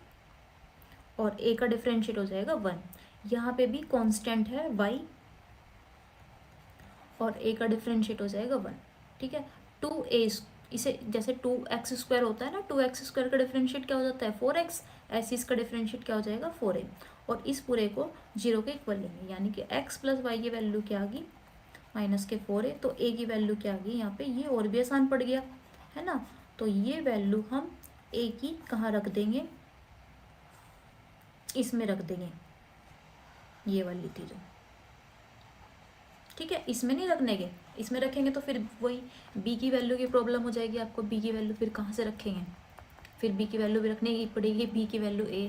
और ए का डिफ्रेंशिएट हो जाएगा 1। यहाँ पे भी कांस्टेंट है वाई, और ए का डिफ्रेंशिएट हो जाएगा 1, ठीक है। 2a, इसे जैसे 2x² होता है ना, 2x² का डिफ्रेंशिएट क्या हो जाता है 4x, ऐसे इसका डिफ्रेंशिएट क्या हो जाएगा 4a, और इस पूरे को 0 के इक्वल लेंगे, यानी कि x प्लस वाई की वैल्यू क्या आ गई माइनस के 4a, तो a की वैल्यू क्या आ गई यहाँ पे, ये और भी आसान पड़ गया है ना। तो ये वैल्यू हम a की कहाँ रख देंगे, इसमें रख देंगे, ये वाली थी जो, ठीक है। इसमें नहीं रखने के, इसमें रखेंगे तो फिर वही b की वैल्यू की प्रॉब्लम हो जाएगी आपको, b की वैल्यू फिर कहाँ से रखेंगे, फिर b की वैल्यू भी रखने की पड़ेगी, b की वैल्यू a,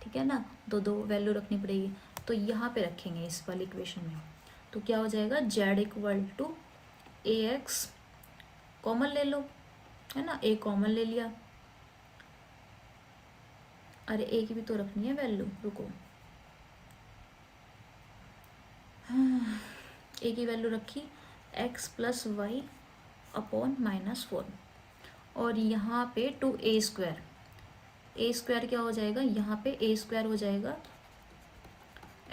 ठीक है ना, दो वैल्यू रखनी पड़ेगी। तो यहाँ पे रखेंगे इस वाली इक्वेशन में, तो क्या हो जाएगा z equal to ax, common ले लो, है ना, a कॉमन ले लिया, अरे a की भी तो रखनी है वैल्यू, रुको, a की वैल्यू रखी x प्लस वाई अपॉन -4, और यहाँ पे 2a², a² क्या हो जाएगा, यहाँ पे a² हो जाएगा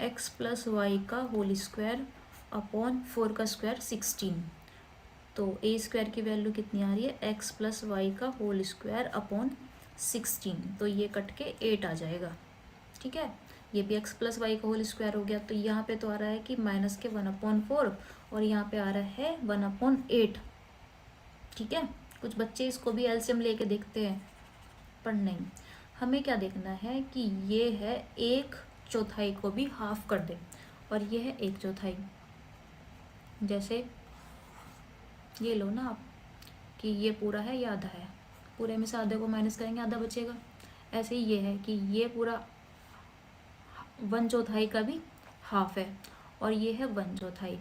x प्लस वाई का होल स्क्वायर अपॉन 4 का स्क्वायर 16, तो a² की वैल्यू कितनी आ रही है, x प्लस वाई का होल स्क्वायर अपॉन 16, तो ये कट के 8 आ जाएगा, ठीक है। ये भी x प्लस वाई का होल स्क्वायर हो गया, तो यहाँ पे तो आ रहा है कि माइनस के 1/4, और यहाँ पे आ रहा है 1/8, ठीक है। कुछ बच्चे इसको भी एलसीएम लेके देखते हैं, पर नहीं, हमें क्या देखना है कि ये है 1/4 को भी हाफ कर दे, और ये है 1/4, जैसे ये लो ना आप कि ये पूरा है, ये आधा है, पूरे में से आधे को माइनस करेंगे, आधा बचेगा। ऐसे ही ये है कि ये पूरा 1/4 का भी हाफ है, और ये है 1/4,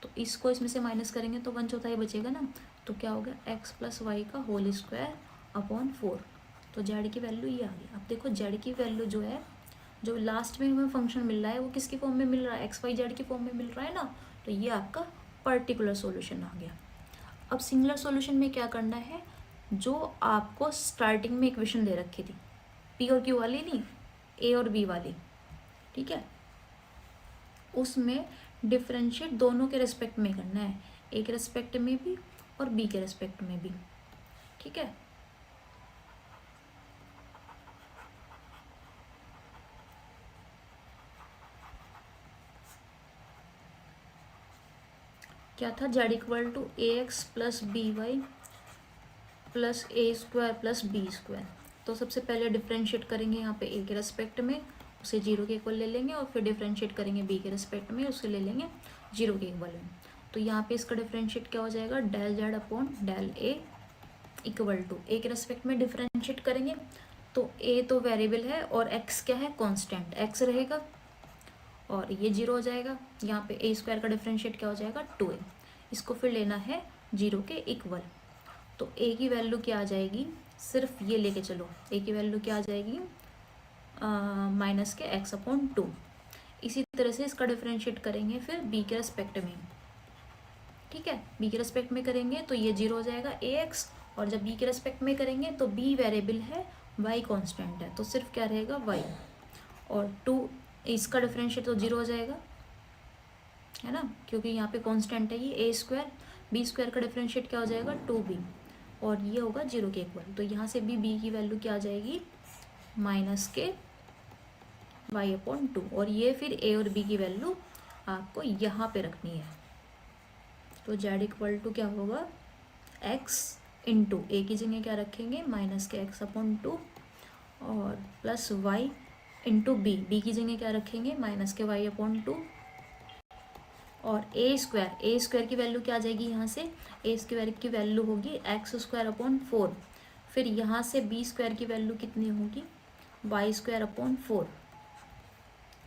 तो इसको इसमें से माइनस करेंगे तो 1/4 बचेगा ना, तो क्या होगा x प्लस वाई का होल स्क्वायर अपॉन 4, तो जेड की वैल्यू ये आ गई। अब देखो जेड की वैल्यू जो है, जो लास्ट में हमें फंक्शन मिल रहा है वो किसकी फॉर्म में मिल रहा है, एक्स वाई जेड की फॉर्म में मिल रहा है ना, तो ये आपका पर्टिकुलर सॉल्यूशन आ गया। अब सिंगुलर सॉल्यूशन में क्या करना है, जो आपको स्टार्टिंग में इक्वेशन दे रखी थी p और q वाली, नहीं a और b वाली, ठीक है, उसमें डिफरेंशिएट दोनों के रेस्पेक्ट में करना है, a के रेस्पेक्ट में भी और b के रेस्पेक्ट में भी, ठीक है। क्या था, z equal to ax plus B Y plus a² plus b², तो सबसे पहले डिफरेंशिएट करेंगे यहाँ पे a के रेस्पेक्ट में, उसे 0 के इक्वल ले लेंगे, और फिर डिफरेंशिएट करेंगे b के रेस्पेक्ट में, उसे ले लेंगे 0 के इक्वल में। तो यहाँ पे इसका डिफरेंशिएट क्या हो जाएगा, del z upon del a equal to a के रेस्पेक्ट में डिफरेंशिएट करेंगे, तो a तो वेरिएबल है और x क्या है, कांस्टेंट x रहेगा, और ये 0 हो जाएगा। यहाँ पे a² का डिफरेंशिएट क्या हो जाएगा 2a, इसको फिर लेना है 0 के इक्वल, तो a की वैल्यू क्या आ जाएगी, सिर्फ ये लेके चलो, a की वैल्यू क्या आ जाएगी माइनस के x अपॉन 2। इसी तरह से इसका डिफरेंशिएट करेंगे फिर b के रेस्पेक्ट में, ठीक है, b के रेस्पेक्ट में करेंगे तो ये 0 हो जाएगा ax, और जब b के रेस्पेक्ट में करेंगे तो b वेरिएबल है, y कांस्टेंट है, तो सिर्फ क्या रहेगा y, और 2 इसका डिफरेंशिएट तो 0 हो जाएगा, है ना, क्योंकि यहाँ पे कांस्टेंट है ये a², b² का डिफरेंशिएट क्या हो जाएगा 2b, और ये होगा 0 के इक्वल, तो यहाँ से भी b की वैल्यू क्या आ जाएगी माइनस के y/2, और ये फिर a और b की वैल्यू आपको यहाँ पे रखनी है। तो z इक्वल टू क्या होगा, x इंटू a की जगह क्या रखेंगे, माइनस के x/2 और प्लस y इंटू b की जगह क्या रखेंगे, माइनस के y/2 और a स्क्वायर की वैल्यू क्या आ जाएगी, यहाँ से a स्क्वायर की वैल्यू होगी x² 4, फिर यहाँ से b स्क्वायर की वैल्यू कितनी होगी, y² 4।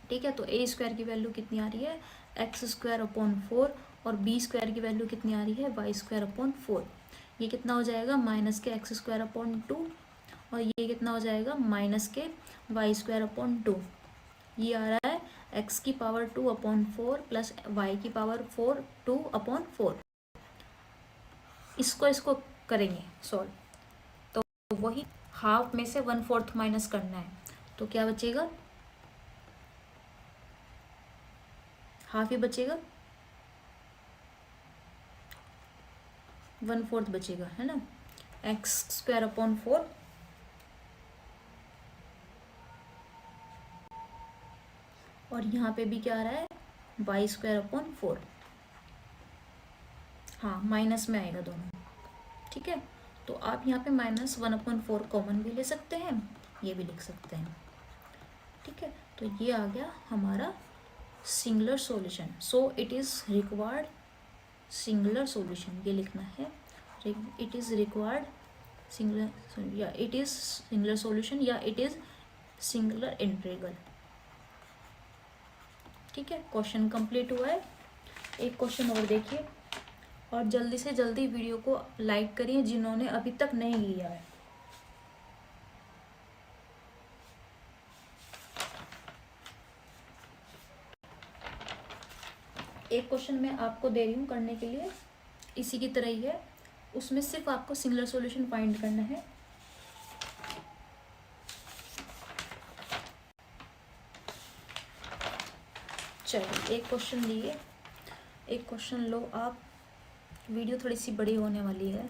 ठीक है, तो a स्क्वायर की वैल्यू कितनी आ रही है, x² 4 और b स्क्वायर की वैल्यू कितनी आ रही है, y² 4। ये कितना हो जाएगा, माइनस के x² 2 और ये कितना हो जाएगा, माइनस के y² 2। ये आ रहा है x की पावर 2/4 प्लस y की पावर 2/4। इसको करेंगे सॉल्व, तो वही हाफ में से 1/4 माइनस करना है, तो क्या बचेगा, हाफ ही बचेगा, 1/4 बचेगा, है ना। x² 4 और यहाँ पे भी क्या आ रहा है, y² 4। हाँ, माइनस में आएगा दोनों। ठीक है, तो आप यहाँ पे -1/4 कॉमन भी ले सकते हैं, ये भी लिख सकते हैं। ठीक है, तो ये आ गया हमारा singular solution. So it is required singular solution, ये लिखना है, इट इज़ रिक्वायर्ड सिंगुलर, या इट इज़ सिंगुलर सॉल्यूशन, या इट इज़ सिंगुलर इंटीग्रल। ठीक है, क्वेश्चन कंप्लीट हुआ है। एक क्वेश्चन और देखिए, और जल्दी से जल्दी वीडियो को लाइक करिए जिन्होंने अभी तक नहीं लिया है। एक क्वेश्चन मैं आपको दे रही हूँ करने के लिए, इसी की तरह ही है, उसमें सिर्फ आपको सिंगुलर सॉल्यूशन फाइंड करना है। चलिए एक क्वेश्चन लिए, एक क्वेश्चन लो आप। वीडियो थोड़ी सी बड़ी होने वाली है,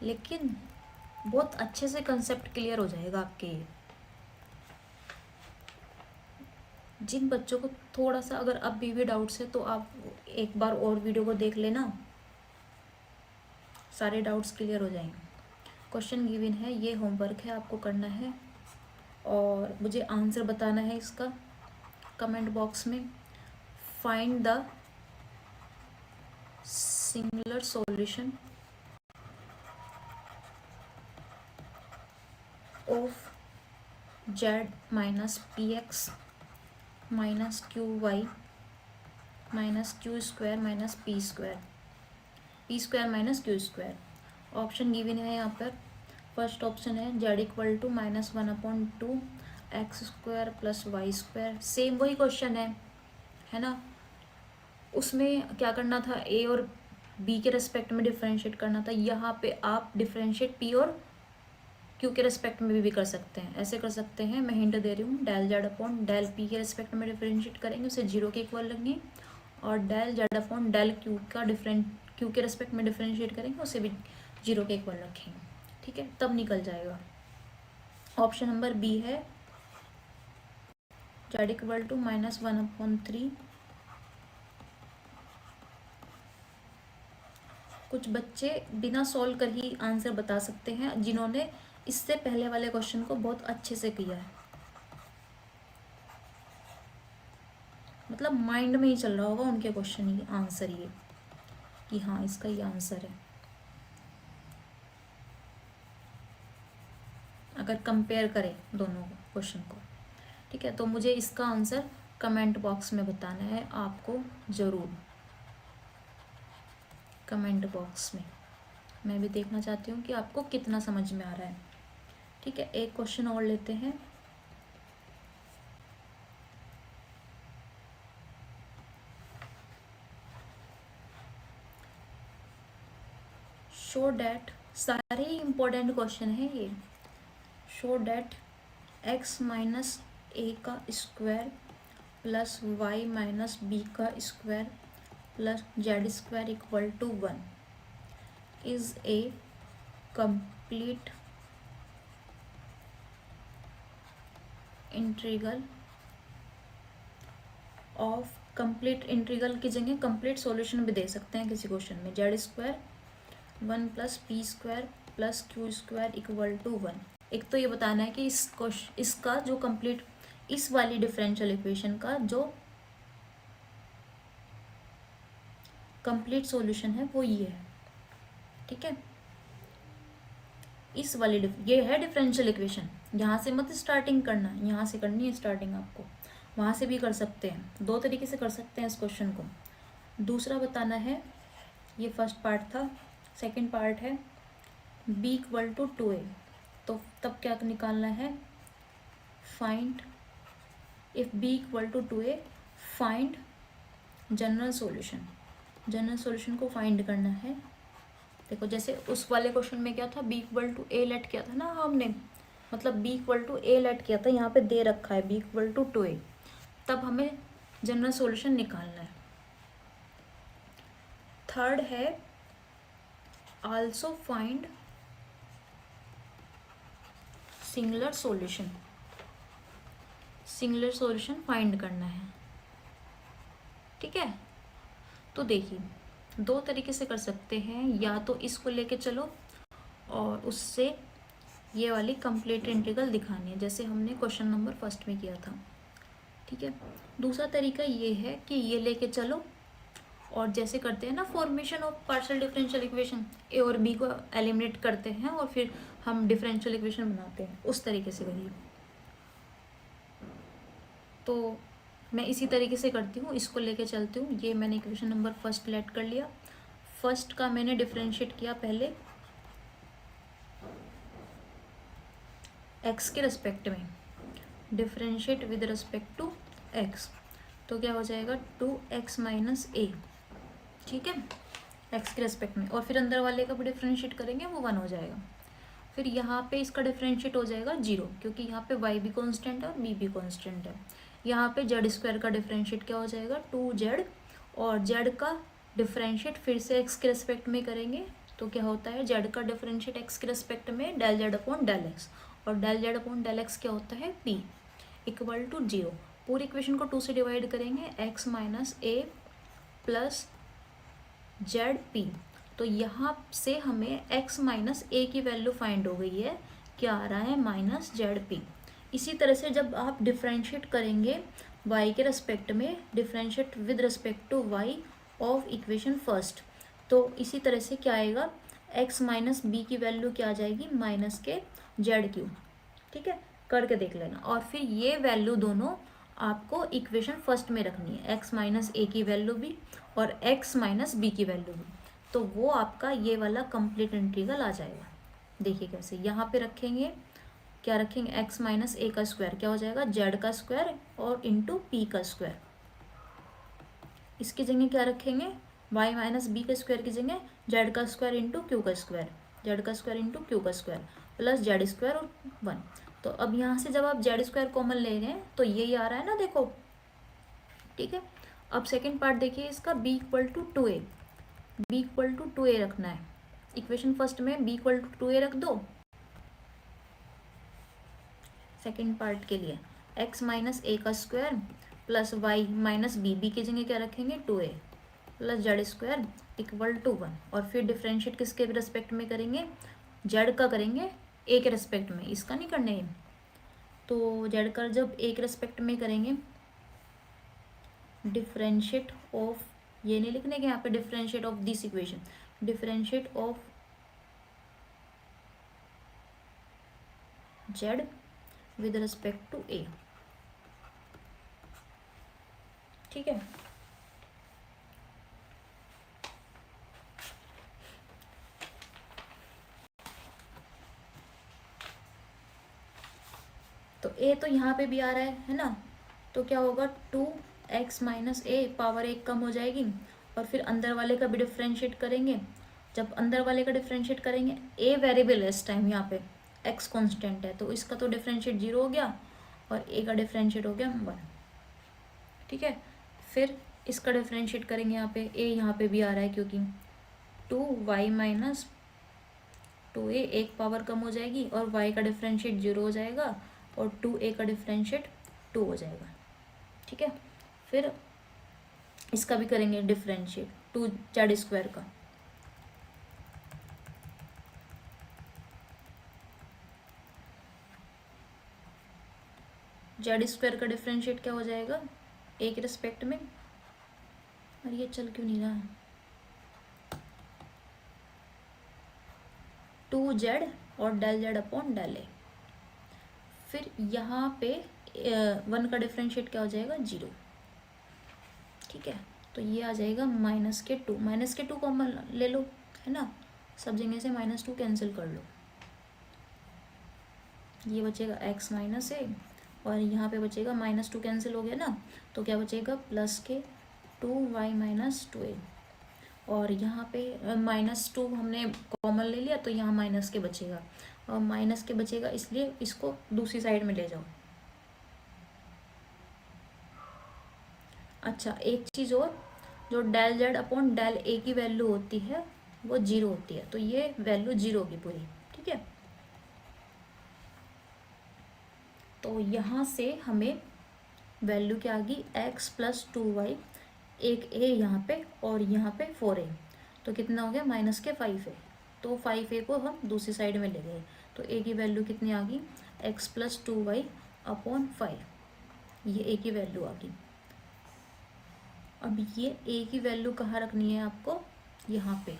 लेकिन बहुत अच्छे से कंसेप्ट क्लियर हो जाएगा आपके ये। जिन बच्चों को थोड़ा सा अगर अब भी डाउट्स है, तो आप एक बार और वीडियो को देख लेना, सारे डाउट्स क्लियर हो जाएंगे। क्वेश्चन गिवन है, ये होमवर्क है, आपको करना है और मुझे आंसर बताना है इसका कमेंट बॉक्स में। Find the singular solution of z minus px minus qy minus q² minus p² minus q²। Option given है यहाँ पर। फर्स्ट ऑप्शन है z equal to -1/2 x² plus y²। Same वही क्वेश्चन है ना। उसमें क्या करना था, a और b के रेस्पेक्ट में डिफ्रेंशिएट करना था। यहाँ पे आप डिफ्रेंशिएट p और q के रेस्पेक्ट में भी कर सकते हैं। ऐसे कर सकते हैं, मैं हिंट दे रही हूँ, del z upon del p के रेस्पेक्ट में डिफ्रेंशिएट करेंगे, उसे 0 के इक्वल लेंगे, और del z upon del q का q के रेस्पेक्ट में डिफ्रेंशिएट करेंगे, उसे भी 0 के इक्वल रखेंगे। ठीक है, तब निकल जाएगा। ऑप्शन नंबर बी है z इक्वल टू -1/3। कुछ बच्चे बिना सॉल्व कर ही आंसर बता सकते हैं, जिन्होंने इससे पहले वाले क्वेश्चन को बहुत अच्छे से किया है, मतलब माइंड में ही चल रहा होगा उनके क्वेश्चन ही आंसर ये, कि हाँ इसका ये आंसर है, अगर कंपेयर करें दोनों क्वेश्चन को। ठीक है, तो मुझे इसका आंसर कमेंट बॉक्स में बताना है आपको, ज़रूर कमेंट बॉक्स में। मैं भी देखना चाहती हूँ कि आपको कितना समझ में आ रहा है। ठीक है, एक क्वेश्चन और लेते हैं। शो डैट, सारे ही इम्पोर्टेंट क्वेश्चन है ये। Show that x minus A का square plus y minus B का square plus z² equal to 1 is a complete integral of complete integral की जगह कंप्लीट सॉल्यूशन भी दे सकते हैं किसी क्वेश्चन में। Z square 1 + p² + q² = 1। एक तो ये बताना है कि इसका जो कंप्लीट इस वाली डिफरेंशियल इक्वेशन का जो कंप्लीट सॉल्यूशन है वो ये है, ठीक है। इस वाली ये है डिफरेंशियल इक्वेशन, यहाँ से मत स्टार्टिंग करना, यहाँ से करनी है स्टार्टिंग आपको। वहाँ से भी कर सकते हैं, दो तरीके से कर सकते हैं इस क्वेश्चन को। दूसरा बताना है, ये फर्स्ट पार्ट था। सेकंड पार्ट है b = 2a, तो तब क्या निकालना है, find if b = 2a find general solution. General solution को फाइंड करना है। देखो जैसे उस वाले क्वेश्चन में क्या था, b = a लेट किया था ना हमने, मतलब b = a लेट किया था, यहाँ पे दे रखा है b = 2a, तब हमें जनरल सॉल्यूशन निकालना है। थर्ड है also find singular solution. Singular solution find करना है, ठीक है। तो देखिए दो तरीके से कर सकते हैं, या तो इसको लेके चलो और उससे ये वाली कंप्लीट इंटीग्रल दिखानी है, जैसे हमने क्वेश्चन नंबर फर्स्ट में किया था, ठीक है। दूसरा तरीका ये है कि ये लेके चलो और जैसे करते हैं ना formation of partial differential equation, A और बी को एलिमिनेट करते हैं और फिर हम डिफरेंशियल इक्वेशन बनाते हैं, उस तरीके से करिए। तो मैं इसी तरीके से करती हूँ, इसको लेके चलती हूँ। ये मैंने इक्वेशन नंबर फर्स्ट लेट कर लिया। फर्स्ट का मैंने डिफरेंशिएट किया पहले एक्स के रिस्पेक्ट में, differentiate with respect to x, तो क्या हो जाएगा 2x - a, ठीक है, एक्स के रिस्पेक्ट में। और फिर अंदर वाले का भी डिफरेंशिएट करेंगे, वो 1 हो जाएगा। फिर यहाँ पे इसका डिफरेंशिएट हो जाएगा 0, क्योंकि यहाँ पे y भी कांस्टेंट है और b भी कांस्टेंट है। यहाँ पे z² का डिफरेंशिएट क्या हो जाएगा 2z, और z का डिफरेंशिएट फिर से x के रिस्पेक्ट में करेंगे, तो क्या होता है z का डिफरेंशिएट x के रिस्पेक्ट में del z/del x, और del z/del x क्या होता है p = 0। पूरी इक्वेशन को 2 से डिवाइड करेंगे, x - a + zp, तो यहाँ से हमें x - a की वैल्यू फाइंड हो गई है, क्या आ रहा है -zp। इसी तरह से जब आप डिफरेंशिएट करेंगे y के रेस्पेक्ट में, differentiate with respect to y of equation first, तो इसी तरह से क्या आएगा, x - b की वैल्यू क्या आ जाएगी -k/z³, ठीक है, करके देख लेना। और फिर ये वैल्यू दोनों आपको इक्वेशन फर्स्ट में रखनी है, x - a की वैल्यू भी और x - b की वैल्यू भी, तो वो आपका ये वाला कंप्लीट इंटीग्रल आ जाएगा। देखिए कैसे, यहाँ पे रखेंगे, क्या रखेंगे, x - a का स्क्वायर क्या हो जाएगा z का स्क्वायर और इंटू p का स्क्वायर। इसकी जगह क्या रखेंगे, y - b के स्क्वायर की जगह z का स्क्वायर इंटू q का स्क्वायर, z का स्क्वायर इंटू q का स्क्वायर प्लस z² और 1। तो अब यहाँ से जब आप z² कॉमन ले रहे हैं तो यही आ रहा है ना, देखो, ठीक है। अब सेकेंड पार्ट देखिए इसका, b = 2a, b = 2a रखना है। इक्वेशन फर्स्ट में b = 2a रख दो। सेकेंड पार्ट के लिए x - a का स्क्वायर प्लस y - b की जगह क्या रखेंगे 2a प्लस z² = 1, और फिर डिफरेंशिएट किसके रिस्पेक्ट में करेंगे, z का करेंगे a के रिस्पेक्ट में, इसका नहीं करने हैं। तो z का जब a के रिस्पेक्ट में करेंगे, डिफरेंशिएट ऑफ, ये नहीं लिखने के यहाँ पे, differentiate of this equation, differentiate of z with respect to a, ठीक है। तो a तो यहाँ पे भी आ रहा है ना, तो क्या होगा 2x - a, पावर 1 कम हो जाएगी, और फिर अंदर वाले का भी डिफरेंशिएट करेंगे। जब अंदर वाले का डिफरेंशिएट करेंगे, a वेरिएबल है इस टाइम, यहाँ पे x कांस्टेंट है, तो इसका तो डिफरेंशिएट 0 हो गया और a का डिफरेंशिएट हो गया 1, ठीक है। फिर इसका डिफरेंशिएट करेंगे, यहाँ पे a यहाँ पे भी आ रहा है, क्योंकि 2y - 2a, एक पावर कम हो जाएगी और y का डिफरेंशिएट 0 हो जाएगा, और 2a का डिफ्रेंशिएट 2 हो जाएगा। ठीक है, फिर इसका भी करेंगे डिफ्रेंशिएट 2z² का। z² का डिफ्रेंशिएट क्या हो जाएगा a के रिस्पेक्ट में, और ये चल क्यों नहीं रहा है, 2z और del z upon del a। फिर यहाँ पे 1 का डिफ्रेंशिएट क्या हो जाएगा 0। ठीक है, तो ये आ जाएगा -2 कॉमन ले लो, है ना, सब जगह से -2 कैंसिल कर लो, ये बचेगा x माइनस ए, और यहाँ पे बचेगा -2 कैंसिल हो गया ना, तो क्या बचेगा प्लस के 2y माइनस 2a, और यहाँ पे -2 हमने कॉमन ले लिया तो यहाँ माइनस के बचेगा, और माइनस के बचेगा इसलिए इसको दूसरी साइड में ले जाओ। अच्छा, एक चीज़ और, जो del z upon del a की वैल्यू होती है वो 0 होती है, तो ये वैल्यू 0 होगी पूरी। ठीक है, तो यहाँ से हमें वैल्यू क्या आ गई x प्लस 2y, एक a यहाँ पे और यहाँ पे 4a, तो कितना हो गया -5a, तो 5a को हम दूसरी साइड में ले गए, तो a की वैल्यू कितनी आ गई x प्लस 2y अपॉन 5, ये a की वैल्यू आ गई। अब ये a की वैल्यू कहाँ रखनी है आपको, यहाँ पे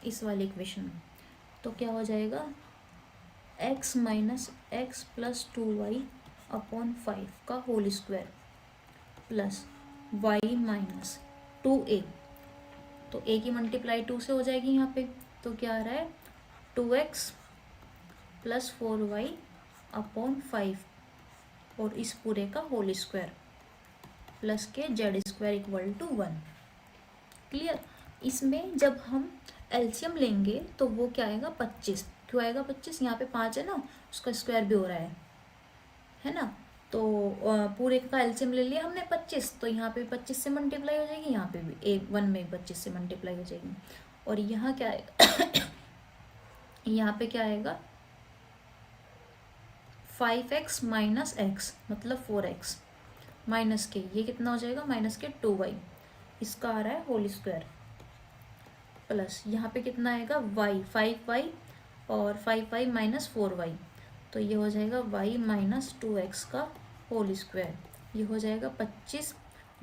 इस वाले इक्वेशन में, तो क्या हो जाएगा x minus x plus 2y upon 5 का whole square plus y minus 2a, तो a की मल्टीप्लाई 2 से हो जाएगी यहाँ पे, तो क्या आ रहा है 2x प्लस 4y अपॉन 5, और इस पूरे का होल स्क्वायर प्लस के z² इक्वल टू 1। क्लियर, इसमें जब हम एलसीएम लेंगे तो वो क्या आएगा 25, क्यों आएगा 25, यहाँ पे 5 है ना, उसका स्क्वायर भी हो रहा है ना, तो पूरे का एलसीएम ले लिया हमने 25, तो यहाँ पे 25 से मल्टीप्लाई हो जाएगी, यहाँ पे भी a1 में 25 से मल्टीप्लाई हो जाएगी, और यहाँ क्या आएगा यहाँ पे क्या आएगा 5x माइनस x मतलब 4x माइनस के, ये कितना हो जाएगा माइनस के 2y, इसका आ रहा है होल स्क्वायर, प्लस यहाँ पे कितना आएगा y 5y और 5y माइनस 4y, तो ये हो जाएगा y माइनस 2x का होल स्क्वायर, ये हो जाएगा 25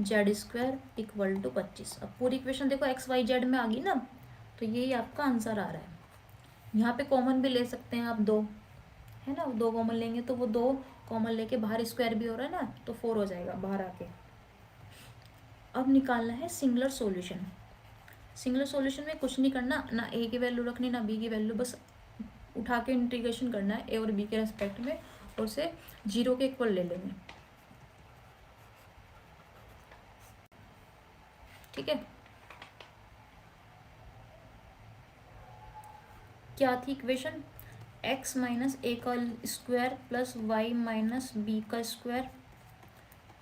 z² इक्वल टू 25। अब पूरी इक्वेशन देखो x y z में आ गई ना, तो यही आपका आंसर आ रहा है। यहाँ पे कॉमन भी ले सकते हैं आप 2, है ना, 2 कॉमन लेंगे तो वो 2 कॉमन लेके बाहर स्क्वायर भी हो रहा है ना, तो 4 हो जाएगा बाहर आके। अब निकालना है सिंगुलर सॉल्यूशन। सिंगुलर सॉल्यूशन में कुछ नहीं करना, ना a की वैल्यू रखनी ना b की वैल्यू, बस उठा के इंटीग्रेशन करना है a और b के रेस्पेक्ट में, और उसे 0 के इक्वल ले लेंगे। ठीक है, क्या थी इक्वेशन, x माइनस a का square plus y minus b का square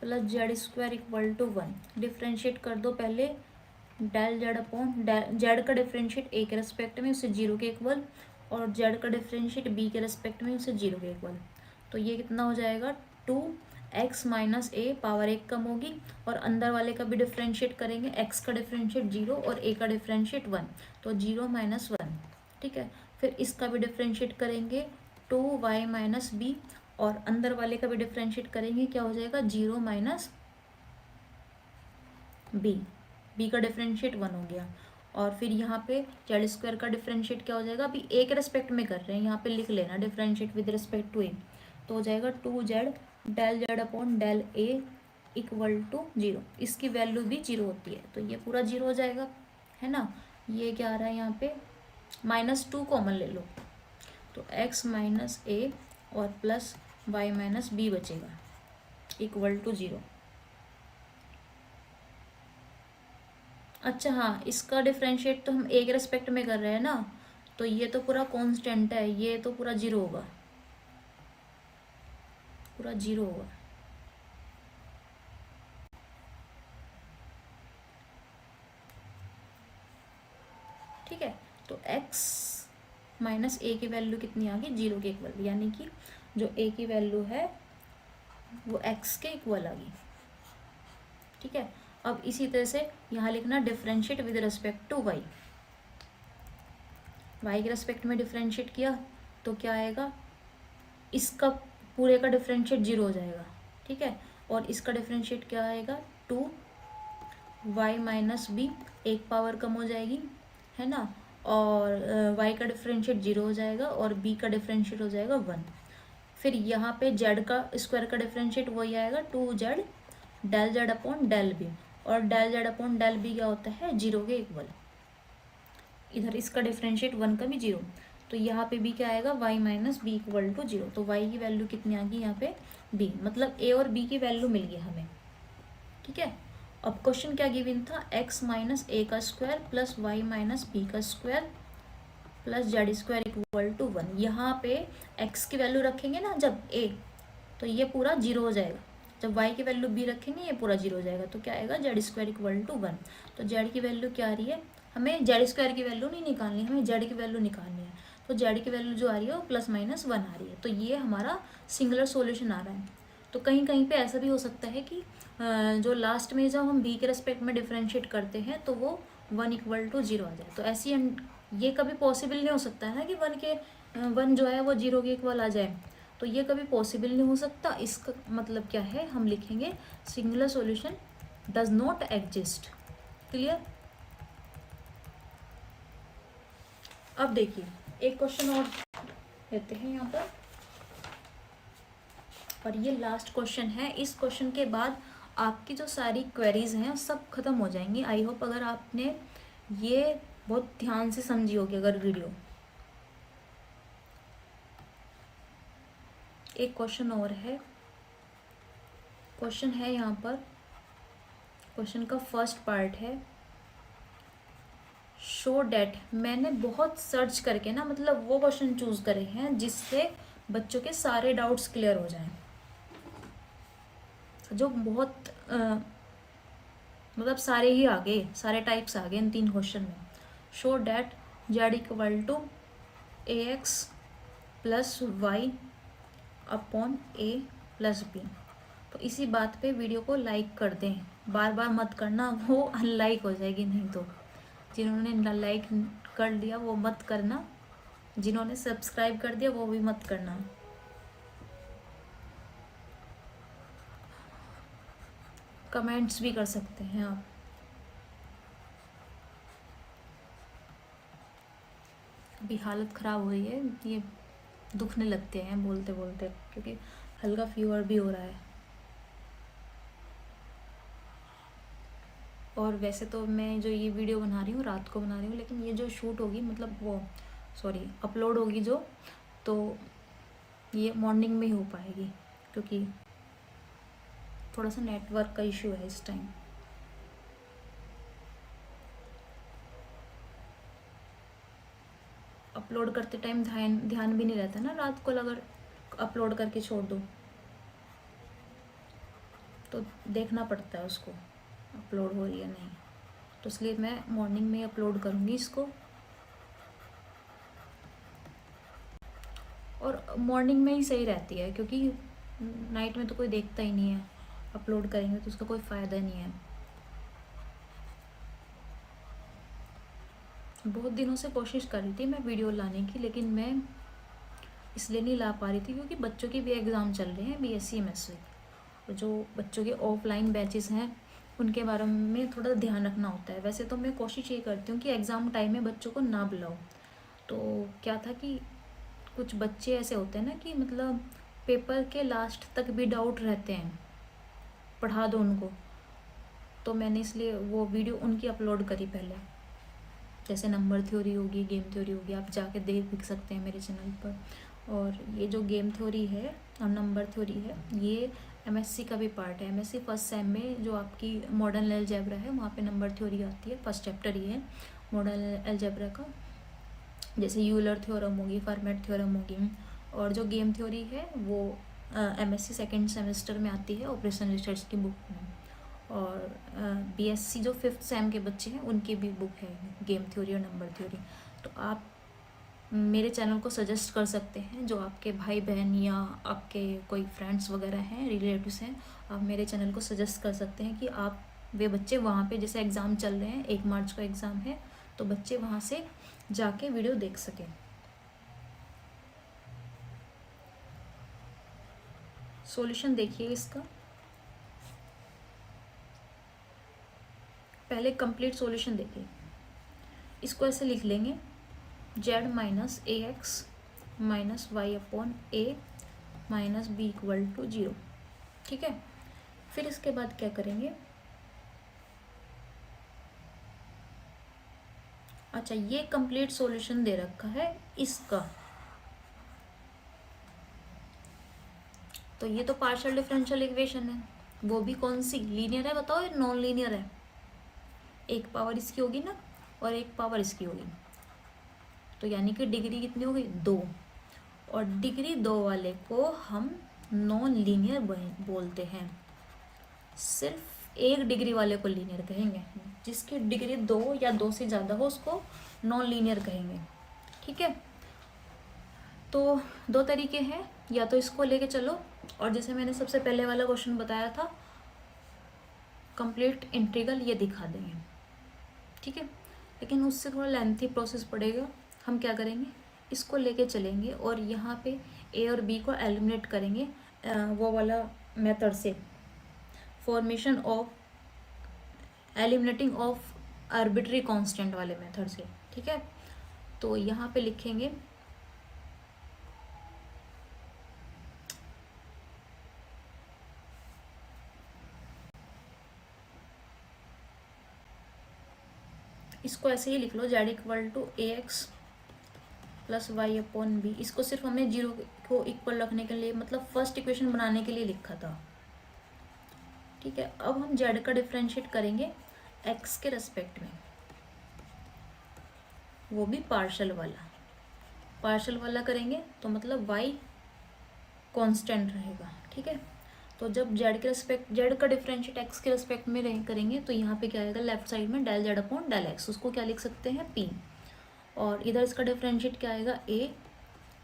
plus z² equal to 1। Differentiate कर दो पहले, डेल z अपॉन z का डिफ्रेंशिएट a के रेस्पेक्ट में उसे 0 के इक्वल, और z का डिफ्रेंशिएट b के रेस्पेक्ट में उसे 0 के इक्वल, तो ये कितना हो जाएगा 2x माइनस a, पावर 1 कम होगी, और अंदर वाले का भी डिफ्रेंशिएट करेंगे, x का डिफ्रेंशिएट 0 और a का डिफ्रेंशिएट 1, तो 0 माइनस 1। ठीक है, फिर इसका भी डिफ्रेंशिएट करेंगे 2y माइनस b, और अंदर वाले का भी डिफ्रेंशिएट करेंगे, क्या हो जाएगा 0 माइनस b का डिफ्रेंशिएट 1 हो गया, और फिर यहाँ पे z² का डिफ्रेंशिएट क्या हो जाएगा, अभी a के रेस्पेक्ट में कर रहे हैं, यहाँ पे लिख लेना differentiate with respect to a, तो हो जाएगा 2z del z upon del a equal to 0, इसकी वैल्यू भी 0 होती है, तो ये पूरा 0 हो जाएगा, है ना। ये क्या आ रहा है यहाँ पे -2 कॉमन ले लो, तो x माइनस a और प्लस y माइनस b बचेगा इक्वल टू 0। अच्छा हाँ, इसका डिफ्रेंशिएट तो हम a के रेस्पेक्ट में कर रहे हैं ना, तो ये तो पूरा कांस्टेंट है, ये तो पूरा 0 होगा, पूरा 0 होगा। ठीक है, तो x माइनस a की वैल्यू कितनी आ गई 0 के इक्वल, यानी कि जो a की वैल्यू है वो x के इक्वल आ गई। ठीक है, अब इसी तरह से यहाँ लिखना differentiate with respect to y। y के रिस्पेक्ट में डिफरेंशिएट किया तो क्या आएगा, इसका पूरे का डिफरेंशिएट 0 हो जाएगा। ठीक है, और इसका डिफरेंशिएट क्या आएगा, 2y माइनस बी, एक पावर कम हो जाएगी है ना, और y का डिफरेंशिएट 0 हो जाएगा और b का डिफरेंशिएट हो जाएगा 1। फिर यहाँ पे z का स्क्वायर का डिफरेंशिएट वही आएगा 2z del z upon del B, और del z upon del B क्या होता है, 0 के इक्वल। इधर इसका डिफरेंशिएट 1 का भी 0, तो यहाँ पे भी क्या आएगा, y minus b equal to 0। तो y की वैल्यू कितनी आ गई यहाँ पे, b, मतलब a और b की वैल्यू मिल गई हमें। ठीक है, अब क्वेश्चन क्या गिवन था, x माइनस ए का square plus Y minus B का square plus Z square equal to 1। यहाँ पे x की वैल्यू रखेंगे ना जब a, तो ये पूरा 0 हो जाएगा। जब y की वैल्यू b रखेंगे ये पूरा 0 हो जाएगा, तो क्या आएगा, जेड स्क्वायर इक्वल टू 1। तो z की वैल्यू क्या आ रही है, हमें जेड स्क्वायर की वैल्यू नहीं निकालनी, हमें z की वैल्यू निकालनी है। तो z की वैल्यू जो आ रही है वो प्लस माइनस 1 आ रही है। तो ये हमारा सिंगुलर सॉल्यूशन आ रहा है। तो कहीं कहीं पे ऐसा भी हो सकता है कि जो लास्ट में जब हम b के रेस्पेक्ट में डिफरेंशिएट करते हैं तो वो 1 इक्वल टू 0 आ जाए। तो ऐसी ये कभी पॉसिबल नहीं हो सकता है ना कि 1 जो है वो 0 के इक्वल आ जाए, तो ये कभी पॉसिबल नहीं हो सकता। इसका मतलब क्या है, हम लिखेंगे singular solution does not exist. Clear. अब देखिए एक क्वेश्चन और लेते हैं यहाँ पर, और ये लास्ट क्वेश्चन है। इस क्वेश्चन के बाद आपकी जो सारी क्वेरीज हैं सब खत्म हो जाएंगी। आई होप अगर आपने ये बहुत ध्यान से समझी होगी अगर वीडियो। एक क्वेश्चन और है, क्वेश्चन है यहाँ पर, क्वेश्चन का फर्स्ट पार्ट है, शो डैट। मैंने बहुत सर्च करके ना, मतलब वो क्वेश्चन चूज करे हैं जिससे बच्चों के सारे डाउट्स क्लियर हो जाएं, जो बहुत मतलब सारे ही आ गए, सारे टाइप्स आ गए इन 3 क्वेश्चन में। Show that z equal to a x plus y upon a plus b. तो इसी बात पे वीडियो को लाइक कर दें, बार बार मत करना, वो अनलाइक हो जाएगी। नहीं तो जिन्होंने लाइक कर लिया वो मत करना, जिन्होंने सब्सक्राइब कर दिया वो भी मत करना। कमेंट्स भी कर सकते हैं आप। अभी हालत ख़राब हो रही है, ये दुखने लगते हैं बोलते बोलते, क्योंकि हल्का फीवर भी हो रहा है। और वैसे तो मैं जो ये वीडियो बना रही हूँ रात को बना रही हूँ, लेकिन ये जो शूट होगी, मतलब वो सॉरी अपलोड होगी जो, तो ये मॉर्निंग में ही हो पाएगी, क्योंकि थोड़ा सा नेटवर्क का इशू है इस टाइम। अपलोड करते टाइम ध्यान भी नहीं रहता ना रात को, अगर अपलोड करके छोड़ दो तो देखना पड़ता है उसको अपलोड हो रही है नहीं। तो इसलिए मैं मॉर्निंग में अपलोड करूँगी इसको, और मॉर्निंग में ही सही रहती है, क्योंकि नाइट में तो कोई देखता ही नहीं है। अपलोड करेंगे तो उसका कोई फ़ायदा नहीं है। बहुत दिनों से कोशिश कर रही थी मैं वीडियो लाने की, लेकिन मैं इसलिए नहीं ला पा रही थी क्योंकि बच्चों के भी एग्ज़ाम चल रहे हैं, BSc MSc, और जो बच्चों के ऑफलाइन बैचेस हैं उनके बारे में थोड़ा ध्यान रखना होता है। वैसे तो मैं कोशिश ये करती हूँ कि एग्ज़ाम टाइम में बच्चों को ना बुलाओ। तो क्या था कि कुछ बच्चे ऐसे होते हैं ना कि मतलब पेपर के लास्ट तक भी डाउट रहते हैं, पढ़ा दो उनको। तो मैंने इसलिए वो वीडियो उनकी अपलोड करी पहले, जैसे नंबर थ्योरी होगी, गेम थ्योरी होगी, आप जाके देख सकते हैं मेरे चैनल पर। और ये जो गेम थ्योरी है और नंबर थ्योरी है, ये MSc का भी पार्ट है। MSc फर्स्ट सेम में जो आपकी मॉडर्न अलजेब्रा है वहाँ पे नंबर थ्योरी आती है, फर्स्ट चैप्टर ये है मॉडर्न अलजेब्रा का। जैसे यूलर थ्योरम होगी, फर्मेट थ्योरम होगी, और जो गेम थ्योरी है वो MSc सेकेंड सेमेस्टर में आती है ऑपरेशन रिसर्च की बुक में। और BSc जो 5th सेम के बच्चे हैं उनकी भी बुक है गेम थ्योरी और नंबर थ्योरी। तो आप मेरे चैनल को सजेस्ट कर सकते हैं। जो आपके भाई बहन या आपके कोई फ्रेंड्स वगैरह हैं, रिलेटिव्स हैं, आप मेरे चैनल को सजेस्ट कर सकते हैं कि आप वे बच्चे वहाँ पे, जैसे एग्ज़ाम चल रहे हैं, 1 मार्च का एग्ज़ाम है, तो बच्चे वहाँ से जाके वीडियो देख सकें। सॉल्यूशन देखिए इसका। पहले कंप्लीट सॉल्यूशन देखिए। इसको ऐसे लिख लेंगे, z minus a x minus y upon a minus b equal to 0। ठीक है, फिर इसके बाद क्या करेंगे, अच्छा ये कंप्लीट सॉल्यूशन दे रखा है इसका, तो ये तो पार्शियल डिफरेंशियल इक्वेशन है, वो भी कौन सी, लीनियर है बताओ या नॉन लीनियर है? एक पावर इसकी होगी ना और एक पावर इसकी होगी, तो यानी कि डिग्री कितनी होगी, 2, और डिग्री 2 वाले को हम नॉन लीनियर बोलते हैं। सिर्फ 1 डिग्री वाले को लीनियर कहेंगे, जिसकी डिग्री 2 या 2 से ज़्यादा हो उसको नॉन लीनियर कहेंगे। ठीक है, तो 2 तरीके हैं, या तो इसको लेके चलो, और जैसे मैंने सबसे पहले वाला क्वेश्चन बताया था, कंप्लीट इंटीग्रल ये दिखा देंगे। ठीक है, लेकिन उससे थोड़ा लेंथी प्रोसेस पड़ेगा। हम क्या करेंगे, इसको लेके चलेंगे और यहाँ पे ए और बी को एलिमिनेट करेंगे वो वाला मेथड से, formation of eliminating of arbitrary constant वाले मेथड से। ठीक है, तो यहाँ पे लिखेंगे इसको ऐसे ही लिख लो, z equal to a x plus y upon b. इसको सिर्फ हमने 0 को इक्वल रखने के लिए, मतलब फर्स्ट इक्वेशन बनाने के लिए लिखा था। ठीक है, अब हम z का डिफरेंशिएट करेंगे x के रेस्पेक्ट में, वो भी पार्शियल वाला करेंगे, तो मतलब y कांस्टेंट रहेगा। ठीक है, तो जब z का डिफरेंशिएट x के रेस्पेक्ट में करेंगे, तो यहाँ पे क्या आएगा, लेफ्ट साइड में del z upon del x, उसको क्या लिख सकते हैं, p, और इधर इसका डिफरेंशिएट क्या आएगा, a,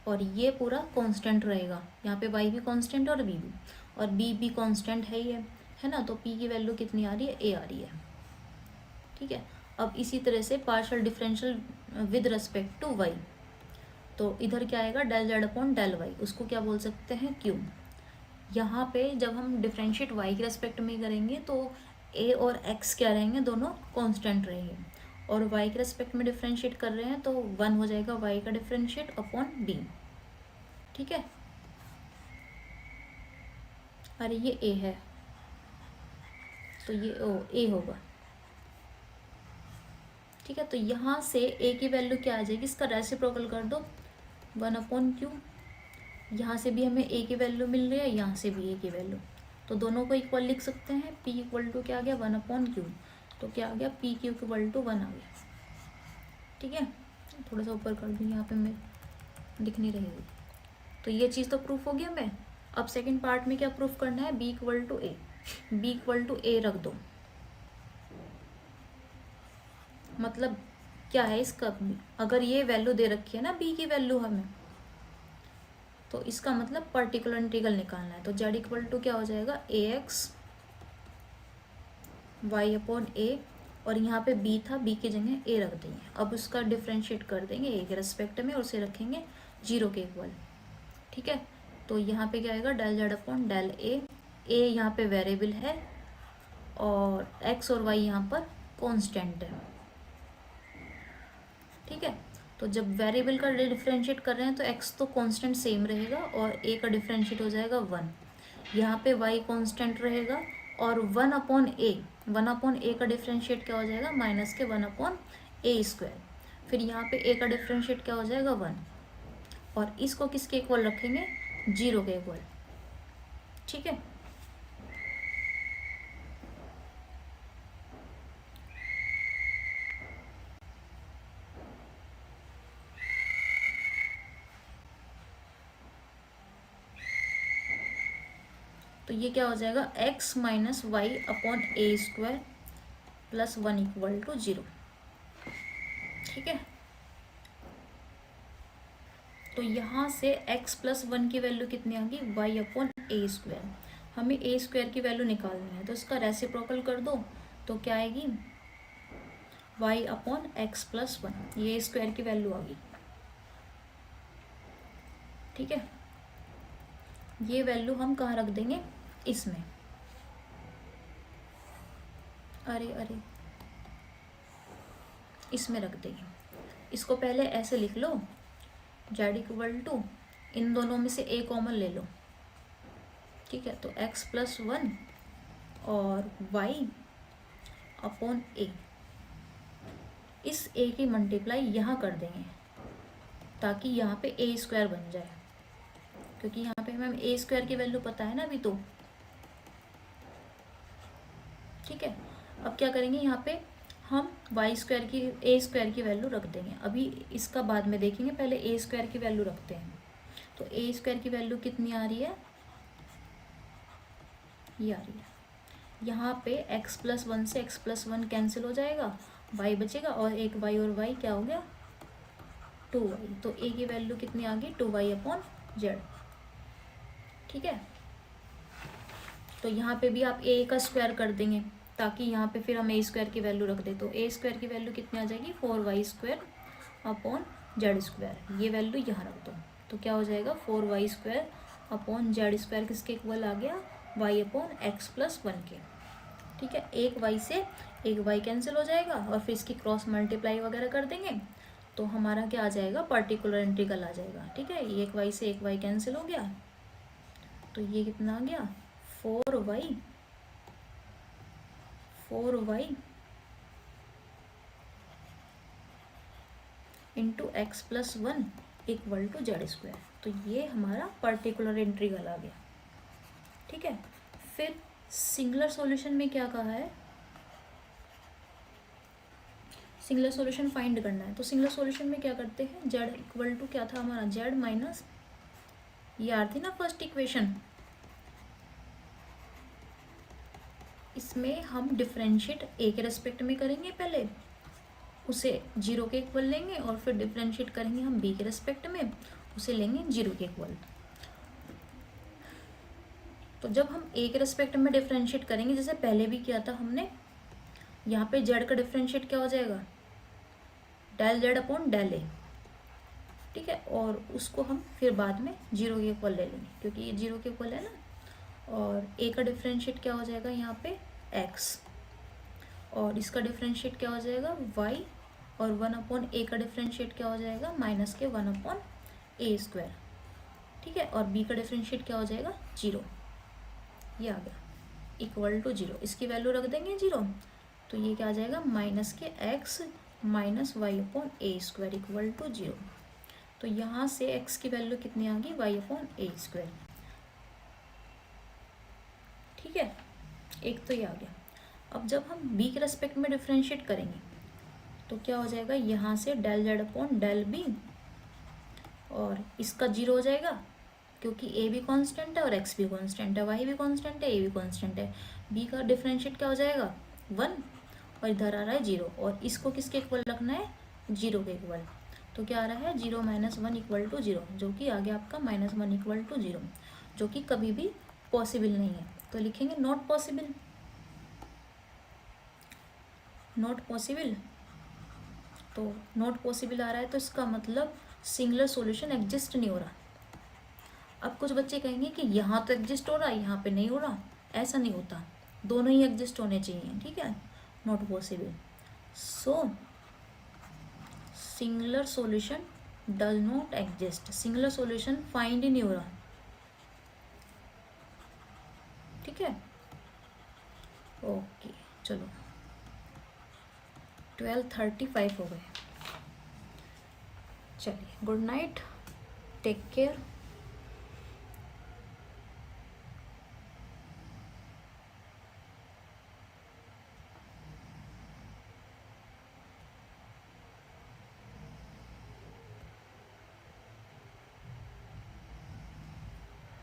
और ये पूरा कांस्टेंट रहेगा। यहाँ पे y भी कांस्टेंट और b भी, और b भी कांस्टेंट है ही है ना, तो p की वैल्यू कितनी आ रही है, a आ रही है। ठीक है, अब इसी तरह से partial differential with respect to y, तो इधर क्या आएगा, del z upon del y, उसको क्या बोल सकते हैं, q। यहाँ पे जब हम डिफरेंशिएट y के रेस्पेक्ट में करेंगे तो a और x क्या रहेंगे, दोनों कांस्टेंट रहेंगे, और y के रेस्पेक्ट में डिफरेंशिएट कर रहे हैं तो 1 हो जाएगा y का डिफरेंशिएट अपॉन b। ठीक है, अरे ये a है तो ये a होगा। ठीक है, तो यहाँ से a की वैल्यू क्या आ जाएगी, इसका रेसिप्रोकल कर दो, 1 अपॉन क्यू। यहाँ से भी हमें a की वैल्यू मिल रही है, यहाँ से भी a की वैल्यू, तो दोनों को इक्वल लिख सकते हैं। p इक्वल टू क्या आ गया, 1 अपॉन क्यू, तो क्या आ गया, p क्यू इक्वल टू 1 आ गया। ठीक है, थोड़ा सा ऊपर कर दूँ, यहाँ पे मैं दिख नहीं रही, तो ये चीज़ तो प्रूफ हो गया। मैं अब सेकंड पार्ट में क्या प्रूफ करना है, b इक्वल टू a रख दो, मतलब क्या है इसका, अगर ये वैल्यू दे रखी है ना b की वैल्यू हमें, तो इसका मतलब पर्टिकुलर इंटीग्रल निकालना है, तो z इक्वल टू क्या हो जाएगा, ए एक्स वाई अपॉन ए, और यहाँ पे b था, b की जगह a रख देंगे। अब उसका डिफरेंशिएट कर देंगे a के रेस्पेक्ट में, और उसे रखेंगे 0 के इक्वल। ठीक है, तो यहाँ पे क्या आएगा, del z upon del a यहाँ पे वेरिएबल है और x और y यहाँ पर कांस्टेंट है। ठीक है, तो जब वेरिएबल का डिफरेंशिएट कर रहे हैं तो x तो कांस्टेंट सेम रहेगा और a का डिफरेंशिएट हो जाएगा 1, यहाँ पे y कांस्टेंट रहेगा, और 1 अपॉन a का डिफरेंशिएट क्या हो जाएगा, माइनस के 1 अपॉन a स्क्वायर, फिर यहाँ पे a का डिफरेंशिएट क्या हो जाएगा, 1, और इसको किसके इक्वल रखेंगे, 0 के इक्वल। ठीक है, तो ये क्या हो जाएगा, x minus y upon a square plus 1 equal to 0। ठीक है, तो यहाँ से x प्लस 1 की वैल्यू कितनी आ गई, y अपॉन ए स्क्वायर। हमें ए स्क्वायर की वैल्यू निकालनी है, तो इसका रेसिप्रोकल कर दो, तो क्या आएगी, y अपॉन एक्स प्लस 1, ये स्क्वायर की वैल्यू आ गई। ठीक है, ये वैल्यू हम कहाँ रख देंगे, इसमें, अरे इसमें रख देंगे। इसको पहले ऐसे लिख लो, z इक्वल टू, इन दोनों में से a कॉमन ले लो। ठीक है, तो x प्लस 1 और y अपॉन a, इस a की मल्टीप्लाई यहाँ कर देंगे ताकि यहाँ पे a स्क्वायर बन जाए, क्योंकि यहाँ पे हमें a स्क्वायर की वैल्यू पता है ना अभी तो। ठीक है, अब क्या करेंगे, यहाँ पे हम a स्क्वायर की वैल्यू रख देंगे। अभी इसका बाद में देखेंगे, पहले a स्क्वायर की वैल्यू रखते हैं। तो a स्क्वायर की वैल्यू कितनी आ रही है, ये आ रही है। यहाँ पे x प्लस 1 से x प्लस 1 कैंसिल हो जाएगा, y बचेगा, और एक y और y क्या हो गया, 2y। तो a की वैल्यू कितनी आ गई, 2y अपॉन z। ठीक है, तो यहाँ पे भी आप a का स्क्वायर कर देंगे ताकि यहाँ पे फिर हम a स्क्वायर की वैल्यू रख दे। तो a स्क्वायर की वैल्यू कितनी आ जाएगी, 4y square upon z square. ये वैल्यू यहाँ रख दो, तो क्या हो जाएगा, 4y square upon z square किसके इक्वल आ गया, y अपॉन एक्स प्लस 1 के। ठीक है, एक y से एक y कैंसिल हो जाएगा, और फिर इसकी क्रॉस मल्टीप्लाई वगैरह कर देंगे, तो हमारा क्या आ जाएगा, पर्टिकुलर इंटीग्रल आ जाएगा। ठीक है, एक y से एक y कैंसिल हो गया, तो ये कितना आ गया, 4y into x plus 1 equal to z square. तो ये हमारा पर्टिकुलर इंटीग्रल आ गया। ठीक है, फिर सिंगुलर सॉल्यूशन में क्या कहा है, सिंगुलर सॉल्यूशन फाइंड करना है। तो सिंगुलर सॉल्यूशन में क्या करते हैं, जेड इक्वल टू क्या था हमारा, जेड माइनस, ये आ थी ना फर्स्ट इक्वेशन, इसमें हम डिफरेंशिएट ए के रेस्पेक्ट में करेंगे, पहले उसे 0 के इक्वल लेंगे, और फिर डिफरेंशिएट करेंगे हम बी के रेस्पेक्ट में, उसे लेंगे 0 के इक्वल। तो जब हम ए के रेस्पेक्ट में डिफरेंशिएट करेंगे, जैसे पहले भी किया था हमने, यहाँ पे जेड का डिफरेंशिएट क्या हो जाएगा, del z upon del A. ठीक है, और उसको हम फिर बाद में 0 के इक्वल ले लेंगे, क्योंकि ये 0 के इक्वल है ना। और ए का डिफरेंशिएट क्या हो जाएगा यहाँ पे, x, और इसका डिफरेंशिएट क्या हो जाएगा, y, और 1 अपॉन ए का डिफरेंशिएट क्या हो जाएगा, माइनस के 1 अपॉन ए स्क्वायर। ठीक है, और b का डिफरेंशिएट क्या हो जाएगा, 0। ये आ गया, इक्वल टू 0, इसकी वैल्यू रख देंगे 0, तो ये क्या आ जाएगा, माइनस के x minus y upon a square equal to 0। तो यहाँ से x की वैल्यू कितनी आ गई, y अपॉन ए स्क्वायर। ठीक है, एक तो ये आ गया। अब जब हम b के रेस्पेक्ट में डिफरेंशिएट करेंगे, तो क्या हो जाएगा, यहाँ से del z upon del B, और इसका 0 हो जाएगा, क्योंकि a भी कांस्टेंट है और x भी कांस्टेंट है, y भी कांस्टेंट है, a भी कांस्टेंट है। b का डिफरेंशिएट क्या हो जाएगा, 1, और इधर आ रहा है 0, और इसको किसके इक्वल रखना है, 0 के इक्वल। तो क्या आ रहा है, 0 माइनस 1 इक्वल टू 0, जो कि आ गया आपका -1 इक्वल टू 0, जो कि कभी भी पॉसिबल नहीं है। तो लिखेंगे नॉट पॉसिबल, नॉट पॉसिबल। तो नॉट पॉसिबल आ रहा है, तो इसका मतलब सिंगुलर सॉल्यूशन एग्जिस्ट नहीं हो रहा। अब कुछ बच्चे कहेंगे कि यहाँ तो एग्जिस्ट हो रहा है, यहाँ पे नहीं हो रहा। ऐसा नहीं होता, दोनों ही एग्जिस्ट होने चाहिए। ठीक है, not possible, so singular solution does not exist, singular solution find ही नहीं हो रहा। ठीक है, ओके, चलो 12:35 हो गए। चलिए, गुड नाइट, टेक केयर।